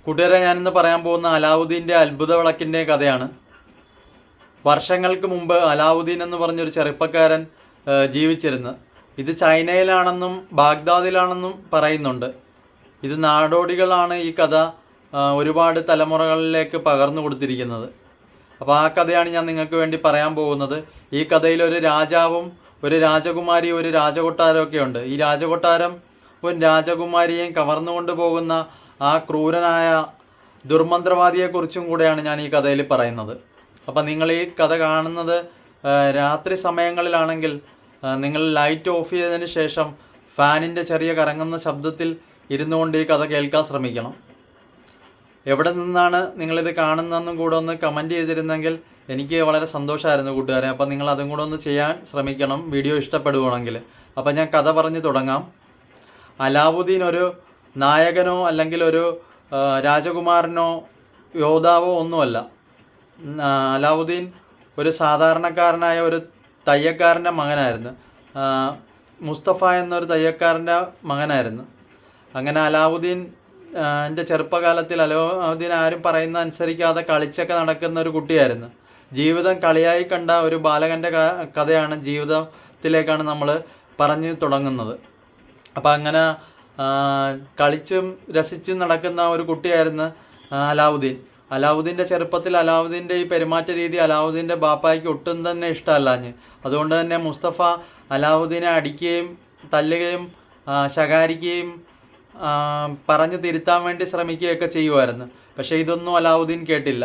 കൂട്ടുകാരെ, ഞാനിന്ന് പറയാൻ പോകുന്ന അലാവുദ്ദീൻ്റെ അത്ഭുത വിളക്കിൻ്റെ കഥയാണ്. വർഷങ്ങൾക്ക് മുമ്പ് അലാവുദ്ദീൻ എന്ന് പറഞ്ഞൊരു ചെറുപ്പക്കാരൻ ജീവിച്ചിരുന്നു. ഇത് ചൈനയിലാണെന്നും ബാഗ്ദാദിലാണെന്നും പറയുന്നുണ്ട്. ഇത് നാടോടികളാണ് ഈ കഥ ഒരുപാട് തലമുറകളിലേക്ക് പകർന്നു കൊടുത്തിരിക്കുന്നത്. അപ്പോൾ ആ കഥയാണ് ഞാൻ നിങ്ങൾക്ക് വേണ്ടി പറയാൻ പോകുന്നത്. ഈ കഥയിൽ ഒരു രാജാവും ഒരു രാജകുമാരി ഒരു രാജകൊട്ടാരമൊക്കെ ഉണ്ട്. ഈ രാജകൊട്ടാരം ഒരു രാജകുമാരിയെയും കവർന്നുകൊണ്ട് പോകുന്ന ആ ക്രൂരനായ ദുർമന്ത്രവാദിയെക്കുറിച്ചും കൂടെയാണ് ഞാൻ ഈ കഥയിൽ പറയുന്നത്. അപ്പം നിങ്ങൾ ഈ കഥ കാണുന്നത് രാത്രി സമയങ്ങളിലാണെങ്കിൽ നിങ്ങൾ ലൈറ്റ് ഓഫ് ചെയ്തതിന് ശേഷം ഫാനിൻ്റെ ചെറിയ കറങ്ങുന്ന ശബ്ദത്തിൽ ഇരുന്നു കൊണ്ട് ഈ കഥ കേൾക്കാൻ ശ്രമിക്കണം. എവിടെ നിന്നാണ് നിങ്ങളിത് കാണുന്നതെന്നും കൂടെ ഒന്ന് കമൻറ്റ് ചെയ്തിരുന്നെങ്കിൽ എനിക്ക് വളരെ സന്തോഷമായിരുന്നു കൂട്ടുകാരെ. അപ്പം നിങ്ങൾ അതും കൂടെ ഒന്ന് ചെയ്യാൻ ശ്രമിക്കണം, വീഡിയോ ഇഷ്ടപ്പെടുകയാണെങ്കിൽ. അപ്പം ഞാൻ കഥ പറഞ്ഞ് തുടങ്ങാം. അലാവുദ്ദീൻ ഒരു നായകനോ അല്ലെങ്കിൽ ഒരു രാജകുമാരനോ യോദ്ധാവോ ഒന്നുമല്ല. അലാവുദ്ദീൻ ഒരു സാധാരണക്കാരനായ ഒരു തയ്യക്കാരൻ്റെ മകനായിരുന്നു. മുസ്തഫ എന്നൊരു തയ്യക്കാരൻ്റെ മകനായിരുന്നു. അങ്ങനെ അലാവുദ്ദീൻ എൻ്റെ ചെറുപ്പകാലത്തിൽ അലാവുദ്ദീൻ ആരും പറയുന്ന അനുസരിക്കാതെ കളിച്ചൊക്കെ നടക്കുന്ന ഒരു കുട്ടിയായിരുന്നു. ജീവിതം കളിയായി കണ്ട ഒരു ബാലകൻ്റെ കഥയാണ് ജീവിതത്തിലേക്കാണ് നമ്മൾ പറഞ്ഞു തുടങ്ങുന്നത്. അപ്പം അങ്ങനെ കളിച്ചും രസിച്ചും നടക്കുന്ന ഒരു കുട്ടിയായിരുന്നു അലാവുദ്ദീൻ. അലാവുദ്ദീൻ്റെ ചെറുപ്പത്തിൽ അലാവുദ്ദീൻ്റെ ഈ പെരുമാറ്റ രീതി അലാവുദ്ദീൻ്റെ ബാപ്പായ്ക്ക് ഒട്ടും തന്നെ ഇഷ്ടമല്ലാഞ്ഞ്. അതുകൊണ്ട് തന്നെ മുസ്തഫ അലാവുദ്ദീനെ അടിക്കുകയും തല്ലുകയും ശകാരിക്കുകയും പറഞ്ഞു തിരുത്താൻ വേണ്ടി ശ്രമിക്കുകയൊക്കെ ചെയ്യുമായിരുന്നു. പക്ഷേ ഇതൊന്നും അലാവുദ്ദീൻ കേട്ടില്ല.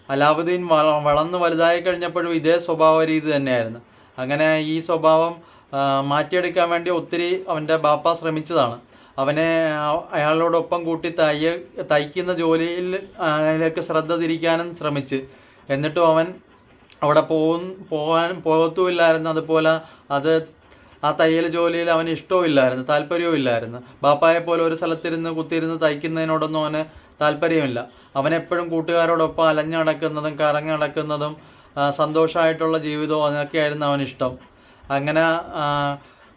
അലാവുദ്ദീൻ വളർന്ന് വലുതായി കഴിഞ്ഞപ്പോഴും ഇതേ സ്വഭാവ രീതി തന്നെയായിരുന്നു. അങ്ങനെ ഈ സ്വഭാവം മാറ്റിയെടുക്കാൻ വേണ്ടി ഒത്തിരി അവൻ്റെ ബാപ്പ ശ്രമിച്ചതാണ്. അവനെ അയാളോടൊപ്പം കൂട്ടി തയ്ക്കുന്ന ജോലിയിലേക്ക് ശ്രദ്ധ തിരിക്കാനും ശ്രമിച്ച്. എന്നിട്ടും അവൻ അവിടെ പോകത്തുമില്ലായിരുന്നു. അതുപോലെ ആ തയ്യൽ ജോലിയിൽ അവന് ഇഷ്ടവും ഇല്ലായിരുന്നു, താല്പര്യവും ഇല്ലായിരുന്നു. ബാപ്പായെ പോലെ ഒരു സ്ഥലത്തിരുന്ന് കുത്തിയിരുന്ന് തയ്ക്കുന്നതിനോടൊന്നും അവന് താല്പര്യമില്ല. അവനെപ്പോഴും കൂട്ടുകാരോടൊപ്പം അലഞ്ഞു നടക്കുന്നതും കറങ്ങി നടക്കുന്നതും സന്തോഷമായിട്ടുള്ള ജീവിതവും അതൊക്കെയായിരുന്നു അവനിഷ്ടം. അങ്ങനെ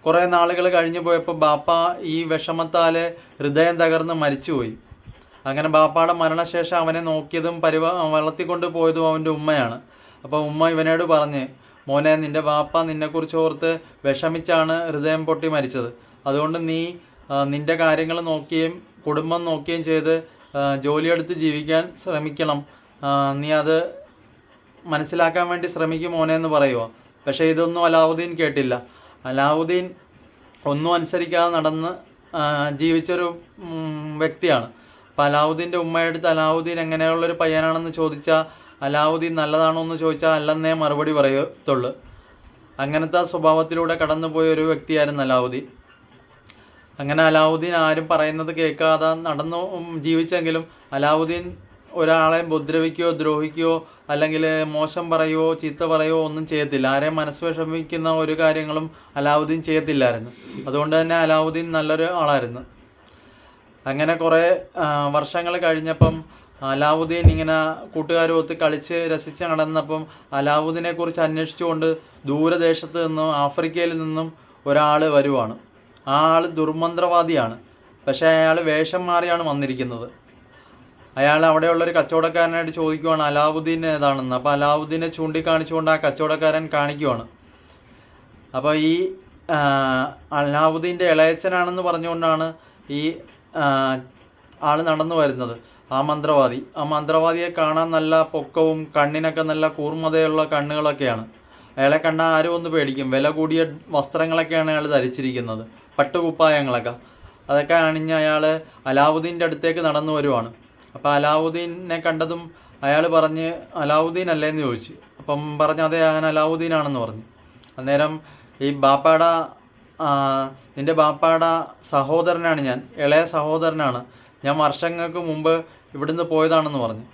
കുറേ നാളുകൾ കഴിഞ്ഞു പോയപ്പോൾ ബാപ്പ ഈ വിഷമത്താൽ ഹൃദയം തകർന്ന് മരിച്ചുപോയി. അങ്ങനെ ബാപ്പയുടെ മരണശേഷം അവനെ നോക്കിയതും വളർത്തിക്കൊണ്ട് പോയതും അവൻ്റെ ഉമ്മയാണ്. അപ്പോൾ ഉമ്മ ഇവനോട് പറഞ്ഞ്, മോനെ, നിൻ്റെ ബാപ്പ നിന്നെക്കുറിച്ച് ഓർത്ത് വിഷമിച്ചാണ് ഹൃദയം പൊട്ടി മരിച്ചത്. അതുകൊണ്ട് നീ നിൻ്റെ കാര്യങ്ങൾ നോക്കുകയും കുടുംബം നോക്കുകയും ചെയ്ത് ജോലിയെടുത്ത് ജീവിക്കാൻ ശ്രമിക്കണം. നീ അത് മനസ്സിലാക്കാൻ വേണ്ടി ശ്രമിക്കും മോനെ എന്ന് പറയുമോ. പക്ഷേ ഇതൊന്നും അലാവുദ്ദീൻ കേട്ടില്ല. അലാവുദ്ദീൻ ഒന്നും അനുസരിക്കാതെ നടന്ന് ജീവിച്ചൊരു വ്യക്തിയാണ്. അപ്പോൾ അലാവുദ്ദീൻ്റെ ഉമ്മയെടുത്ത് അലാവുദ്ദീൻ എങ്ങനെയുള്ളൊരു പയ്യനാണെന്ന് ചോദിച്ചാൽ അലാവുദ്ദീൻ നല്ലതാണോ എന്ന് ചോദിച്ചാൽ അല്ലെന്നേ മറുപടി പറയത്തുള്ളൂ. അങ്ങനത്തെ സ്വഭാവത്തിലൂടെ കടന്നുപോയ ഒരു വ്യക്തിയായിരുന്നു അലാവുദ്ദീൻ. അങ്ങനെ അലാവുദ്ദീൻ ആരും പറയുന്നത് കേൾക്കാതെ നടന്നു ജീവിച്ചെങ്കിലും അലാവുദ്ദീൻ ഒരാളെ ഉപദ്രവിക്കുകയോ ദ്രോഹിക്കുകയോ അല്ലെങ്കിൽ മോശം പറയുകയോ ചീത്ത പറയുകയോ ഒന്നും ചെയ്യത്തില്ല. ആരെയും മനസ്സ് വിഷമിക്കുന്ന ഒരു കാര്യങ്ങളും അലാവുദ്ദീൻ ചെയ്യത്തില്ലായിരുന്നു. അതുകൊണ്ട് തന്നെ അലാവുദ്ദീൻ നല്ലൊരു ആളായിരുന്നു. അങ്ങനെ കുറേ വർഷങ്ങൾ കഴിഞ്ഞപ്പം അലാവുദ്ദീൻ ഇങ്ങനെ കൂട്ടുകാരുമൊത്ത് കളിച്ച് രസിച്ച് നടന്നപ്പം അലാവുദ്ദീനെക്കുറിച്ച് അന്വേഷിച്ചുകൊണ്ട് ദൂരദേശത്ത് നിന്നും ആഫ്രിക്കയിൽ നിന്നും ഒരാൾ വരുവാണ്. ആ ആൾ ദുർമന്ത്രവാദിയാണ്. പക്ഷേ അയാൾ വേഷം മാറിയാണ് വന്നിരിക്കുന്നത്. അയാൾ അവിടെയുള്ളൊരു കച്ചവടക്കാരനായിട്ട് ചോദിക്കുവാണ് അലാവുദ്ദീൻ ഏതാണെന്ന്. അപ്പോൾ അലാവുദ്ദീനെ ചൂണ്ടിക്കാണിച്ചുകൊണ്ട് ആ കച്ചവടക്കാരൻ കാണിക്കുവാണ്. അപ്പോൾ ഈ അലാവുദ്ദീൻ്റെ ഇളയച്ചനാണെന്ന് പറഞ്ഞുകൊണ്ടാണ് ഈ ആൾ നടന്നു വരുന്നത്. ആ മന്ത്രവാദിയെ കാണാൻ നല്ല പൊക്കവും കണ്ണിനൊക്കെ നല്ല കൂർമ്മതയുള്ള കണ്ണുകളൊക്കെയാണ്. അയാളെ കണ്ടാൽ ആരും ഒന്ന് പേടിക്കും. വില കൂടിയ വസ്ത്രങ്ങളൊക്കെയാണ് അയാൾ ധരിച്ചിരിക്കുന്നത്, പട്ടുകുപ്പായങ്ങളൊക്കെ. അതൊക്കെ അണിഞ്ഞ് അയാൾ അലാവുദ്ദീൻ്റെ അടുത്തേക്ക് നടന്നു വരുവാണ്. അപ്പോൾ അലാവുദ്ദീനെ കണ്ടതും അയാൾ പറഞ്ഞ് അലാവുദ്ദീൻ അല്ലേ എന്ന് ചോദിച്ചു. അപ്പം പറഞ്ഞു അതെ, ഞാൻ അലാവുദ്ദീനാണെന്ന് പറഞ്ഞു. അന്നേരം ഈ നിൻ്റെ ബാപ്പായുടെ സഹോദരനാണ് ഞാൻ, ഇളയ സഹോദരനാണ്. ഞാൻ വർഷങ്ങൾക്ക് മുമ്പ് ഇവിടുന്ന് പോയതാണെന്ന് പറഞ്ഞു.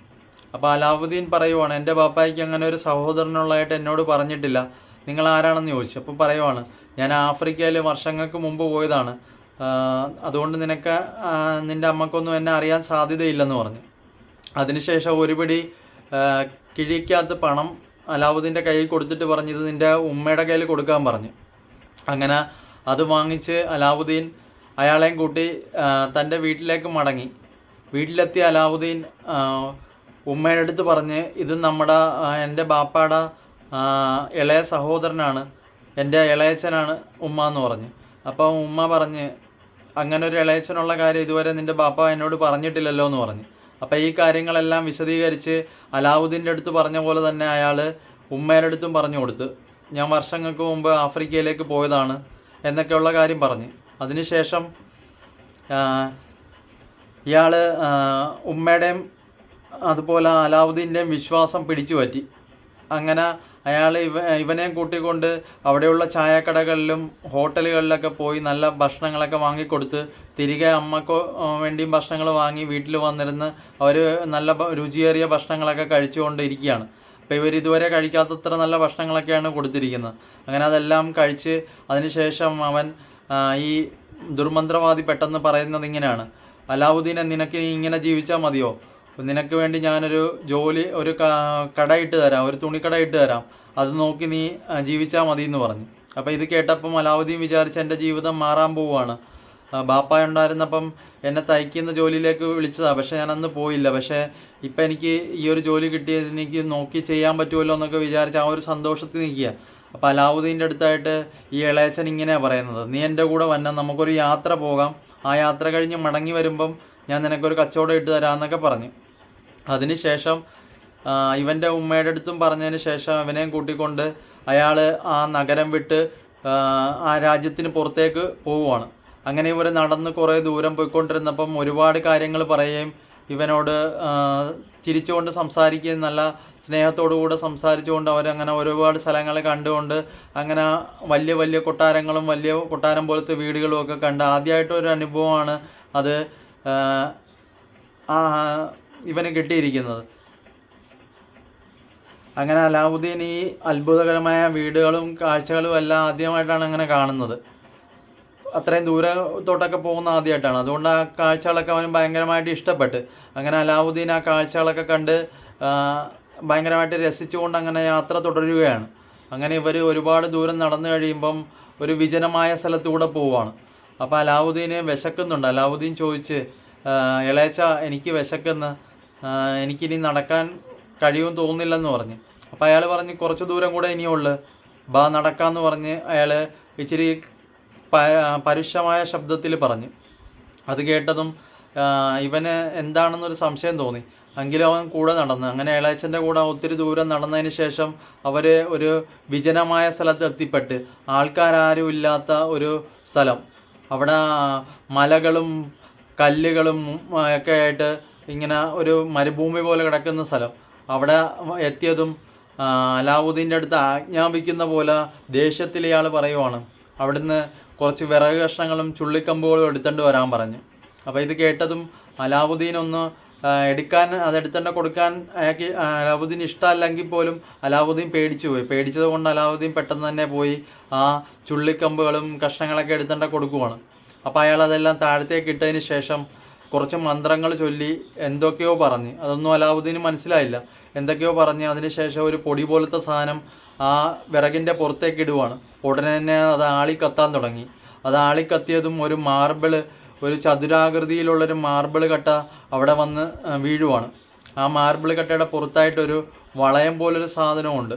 അപ്പോൾ അലാവുദ്ദീൻ പറയുവാണ്, എൻ്റെ ബാപ്പായ്ക്ക് അങ്ങനെ ഒരു സഹോദരനുള്ളതായിട്ട് എന്നോട് പറഞ്ഞിട്ടില്ല, നിങ്ങൾ ആരാണെന്ന് ചോദിച്ചു. അപ്പോൾ പറയുവാണ്, ഞാൻ ആഫ്രിക്കയിൽ വർഷങ്ങൾക്ക് മുമ്പ് പോയതാണ്, അതുകൊണ്ട് നിൻ്റെ അമ്മക്കൊന്നും എന്നെ അറിയാൻ സാധ്യതയില്ലെന്ന് പറഞ്ഞു. അതിനുശേഷം ഒരുപിടി കിഴിക്കകത്ത് പണം അലാവുദ്ദീൻ്റെ കയ്യിൽ കൊടുത്തിട്ട് പറഞ്ഞു, ഇത് നിൻ്റെ ഉമ്മയുടെ കയ്യിൽ കൊടുക്കാൻ പറഞ്ഞു. അങ്ങനെ അത് വാങ്ങിച്ച് അലാവുദ്ദീൻ അയാളെയും കൂട്ടി തൻ്റെ വീട്ടിലേക്ക് മടങ്ങി. വീട്ടിലെത്തിയ അലാവുദ്ദീൻ ഉമ്മയുടെ അടുത്ത് പറഞ്ഞ് ഇത് എൻ്റെ ബാപ്പാടെ ഇളയ സഹോദരനാണ്, എൻ്റെ ഇളയച്ചനാണ് ഉമ്മ എന്ന് പറഞ്ഞു. അപ്പം ഉമ്മ പറഞ്ഞ് അങ്ങനെ ഒരു ഇളയച്ചനുള്ള കാര്യം ഇതുവരെ നിൻ്റെ ബാപ്പ എന്നോട് പറഞ്ഞിട്ടില്ലല്ലോ എന്ന് പറഞ്ഞു. അപ്പോൾ ഈ കാര്യങ്ങളെല്ലാം വിശദീകരിച്ച് അലാവുദ്ദീൻ്റെ അടുത്ത് പറഞ്ഞ പോലെ തന്നെ അയാൾ ഉമ്മയുടെ അടുത്തും പറഞ്ഞു കൊടുത്ത്, ഞാൻ വർഷങ്ങൾക്ക് മുമ്പ് ആഫ്രിക്കയിലേക്ക് പോയതാണ് എന്നൊക്കെയുള്ള കാര്യം പറഞ്ഞ്. അതിനുശേഷം ഇയാൾ ഉമ്മയുടെയും അതുപോലെ അലാവുദ്ദീൻ്റെയും വിശ്വാസം പിടിച്ചു പറ്റി. അങ്ങനെ അയാൾ ഇവനെയും കൂട്ടിക്കൊണ്ട് അവിടെയുള്ള ചായക്കടകളിലും ഹോട്ടലുകളിലൊക്കെ പോയി നല്ല ഭക്ഷണങ്ങളൊക്കെ വാങ്ങിക്കൊടുത്ത് തിരികെ അമ്മക്ക് വേണ്ടിയും ഭക്ഷണങ്ങൾ വാങ്ങി വീട്ടിൽ വന്നിരുന്ന് അവർ നല്ല രുചിയേറിയ ഭക്ഷണങ്ങളൊക്കെ കഴിച്ചുകൊണ്ട് ഇരിക്കുകയാണ്. അപ്പോൾ ഇവർ ഇതുവരെ കഴിക്കാത്തത്ര നല്ല ഭക്ഷണങ്ങളൊക്കെയാണ് കൊടുത്തിരിക്കുന്നത്. അങ്ങനെ അതെല്ലാം കഴിച്ച് അതിനുശേഷം അവൻ ഈ ദുർമന്ത്രവാദി പെട്ടെന്ന് പറയുന്നത് ഇങ്ങനെയാണ്, അലാവുദ്ദീനെ നിനക്ക് ഇങ്ങനെ ജീവിച്ചാൽ മതിയോ? നിനക്ക് വേണ്ടി ഞാനൊരു ജോലി, ഒരു കട ഇട്ട് തരാം, ഒരു തുണിക്കട ഇട്ട് തരാം, അത് നോക്കി നീ ജീവിച്ചാൽ മതി എന്ന് പറഞ്ഞു. അപ്പോൾ ഇത് കേട്ടപ്പം അലാവുദ്ദീൻ വിചാരിച്ച് എൻ്റെ ജീവിതം മാറാൻ പോവുകയാണ്. ബാപ്പ ഉണ്ടായിരുന്നപ്പം എന്നെ തയ്ക്കുന്ന ജോലിയിലേക്ക് വിളിച്ചതാണ്, പക്ഷേ ഞാനന്ന് പോയില്ല. പക്ഷേ ഇപ്പം എനിക്ക് ഈ ഒരു ജോലി കിട്ടിയത് എനിക്ക് നോക്കി ചെയ്യാൻ പറ്റുമല്ലോ എന്നൊക്കെ വിചാരിച്ച് ആ ഒരു സന്തോഷത്തിൽ നിൽക്കുക. അപ്പോൾ അലാവുദ്ദീൻ്റെ അടുത്തായിട്ട് ഈ ഇളയച്ചൻ ഇങ്ങനെയാണ് പറയുന്നത്, നീ എൻ്റെ കൂടെ വന്നാൽ നമുക്കൊരു യാത്ര പോകാം, ആ യാത്ര കഴിഞ്ഞ് മടങ്ങി വരുമ്പം ഞാൻ നിനക്കൊരു കച്ചവടം ഇട്ട് തരാമെന്നൊക്കെ പറഞ്ഞു. അതിനുശേഷം ഇവൻ്റെ ഉമ്മയുടെ അടുത്തും പറഞ്ഞതിന് ശേഷം ഇവനെയും കൂട്ടിക്കൊണ്ട് അയാൾ ആ നഗരം വിട്ട് ആ രാജ്യത്തിന് പുറത്തേക്ക് പോവുകയാണ്. അങ്ങനെ ഇവർ നടന്ന് കുറേ ദൂരം പോയിക്കൊണ്ടിരുന്നപ്പം ഒരുപാട് കാര്യങ്ങൾ പറയുകയും ഇവനോട് ചിരിച്ചുകൊണ്ട് സംസാരിക്കുകയും നല്ല സ്നേഹത്തോടു കൂടെ സംസാരിച്ചുകൊണ്ട് അവരങ്ങനെ ഒരുപാട് സ്ഥലങ്ങൾ കണ്ടുകൊണ്ട് അങ്ങനെ വലിയ വലിയ കൊട്ടാരങ്ങളും വലിയ കൊട്ടാരം പോലത്തെ വീടുകളും ഒക്കെ കണ്ട് ആദ്യമായിട്ടൊരു അനുഭവമാണ് അത് ഇവന് കിട്ടിയിരിക്കുന്നത്. അങ്ങനെ അലാവുദ്ദീൻ ഈ അത്ഭുതകരമായ വീടുകളും കാഴ്ചകളും എല്ലാം ആദ്യമായിട്ടാണ് അങ്ങനെ കാണുന്നത്. അത്രയും ദൂരത്തോട്ടൊക്കെ പോകുന്ന ആദ്യമായിട്ടാണ്. അതുകൊണ്ട് ആ കാഴ്ചകളൊക്കെ അവന് ഭയങ്കരമായിട്ട് ഇഷ്ടപ്പെട്ട് അങ്ങനെ അലാവുദ്ദീൻ ആ കാഴ്ചകളൊക്കെ കണ്ട് ഭയങ്കരമായിട്ട് രസിച്ചുകൊണ്ട് അങ്ങനെ യാത്ര തുടരുകയാണ്. അങ്ങനെ ഇവർ ഒരുപാട് ദൂരം നടന്നു കഴിയുമ്പം ഒരു വിജനമായ സ്ഥലത്തൂടെ പോവുകയാണ്. അപ്പോൾ അലാവുദ്ദീന് വിശക്കുന്നുണ്ട്. അലാവുദ്ദീൻ ചോദിച്ച്, ഇളയച്ച എനിക്ക് വിശക്കുന്ന്, എനിക്കിനി നടക്കാൻ കഴിയുമെന്ന് തോന്നുന്നില്ലെന്ന് പറഞ്ഞ്. അപ്പോൾ അയാൾ പറഞ്ഞ് കുറച്ച് ദൂരം കൂടെ ഇനിയുള്ളു, ബാ നടക്കാമെന്ന് പറഞ്ഞ് അയാൾ ഇച്ചിരി പരുഷമായ ശബ്ദത്തിൽ പറഞ്ഞു. അത് കേട്ടതും ഇവന് എന്താണെന്നൊരു സംശയം തോന്നി. എങ്കിലും അവൻ കൂടെ നടന്നു. അങ്ങനെ ഇളയച്ചൻ്റെ കൂടെ ഒത്തിരി ദൂരം നടന്നതിന് ശേഷം അവർ ഒരു വിജനമായ സ്ഥലത്ത് എത്തിപ്പെട്ട് ആൾക്കാരും ഇല്ലാത്ത ഒരു സ്ഥലം, അവിടെ മലകളും കല്ലുകളും ഒക്കെ ആയിട്ട് ഇങ്ങനെ ഒരു മരുഭൂമി പോലെ കിടക്കുന്ന സ്ഥലം. അവിടെ എത്തിയതും അലാവുദ്ദീൻ്റെ അടുത്ത് ആജ്ഞാപിക്കുന്ന പോലെ ദേഷ്യത്തിൽ ഇയാൾ പറയുവാണ്, അവിടുന്ന് കുറച്ച് വിറക് കഷ്ണങ്ങളും ചുള്ളിക്കമ്പുകളും എടുത്തുകൊണ്ട് വരാൻ പറഞ്ഞു. അപ്പോൾ ഇത് കേട്ടതും അലാവുദ്ദീൻ ഒന്ന് അതെടുത്തുകൊണ്ട് കൊടുക്കാൻ അയാൾക്ക് അലാവുദ്ദീൻ ഇഷ്ടമല്ലെങ്കിൽ പോലും അലാവുദ്ദീൻ പേടിച്ചു പോയി. പേടിച്ചത് കൊണ്ട് അലാവുദ്ദീൻ പെട്ടെന്ന് തന്നെ പോയി ആ ചുള്ളിക്കമ്പുകളും കഷ്ണങ്ങളൊക്കെ എടുത്തുകൊണ്ട് കൊടുക്കുവാണ്. അപ്പോൾ അയാൾ അതെല്ലാം താഴത്തേക്ക് ഇട്ടതിന് ശേഷം കുറച്ച് മന്ത്രങ്ങൾ ചൊല്ലി എന്തൊക്കെയോ പറഞ്ഞ്, അതൊന്നും അലാവുദ്ദീന് മനസ്സിലായില്ല. എന്തൊക്കെയോ പറഞ്ഞ് അതിനുശേഷം ഒരു പൊടി പോലത്തെ സാധനം ആ വിറകിൻ്റെ പുറത്തേക്ക് ഇടുവാണ്. ഉടനെ തന്നെ അത് ആളിക്കത്താൻ തുടങ്ങി. അത് ആളിക്കത്തിയതും ഒരു ഒരു ചതുരാകൃതിയിലുള്ളൊരു മാർബിൾ കട്ട അവിടെ വന്ന് വീഴുവാണ്. ആ മാർബിൾ കട്ടയുടെ പുറത്തായിട്ടൊരു വളയം പോലൊരു സാധനമുണ്ട്.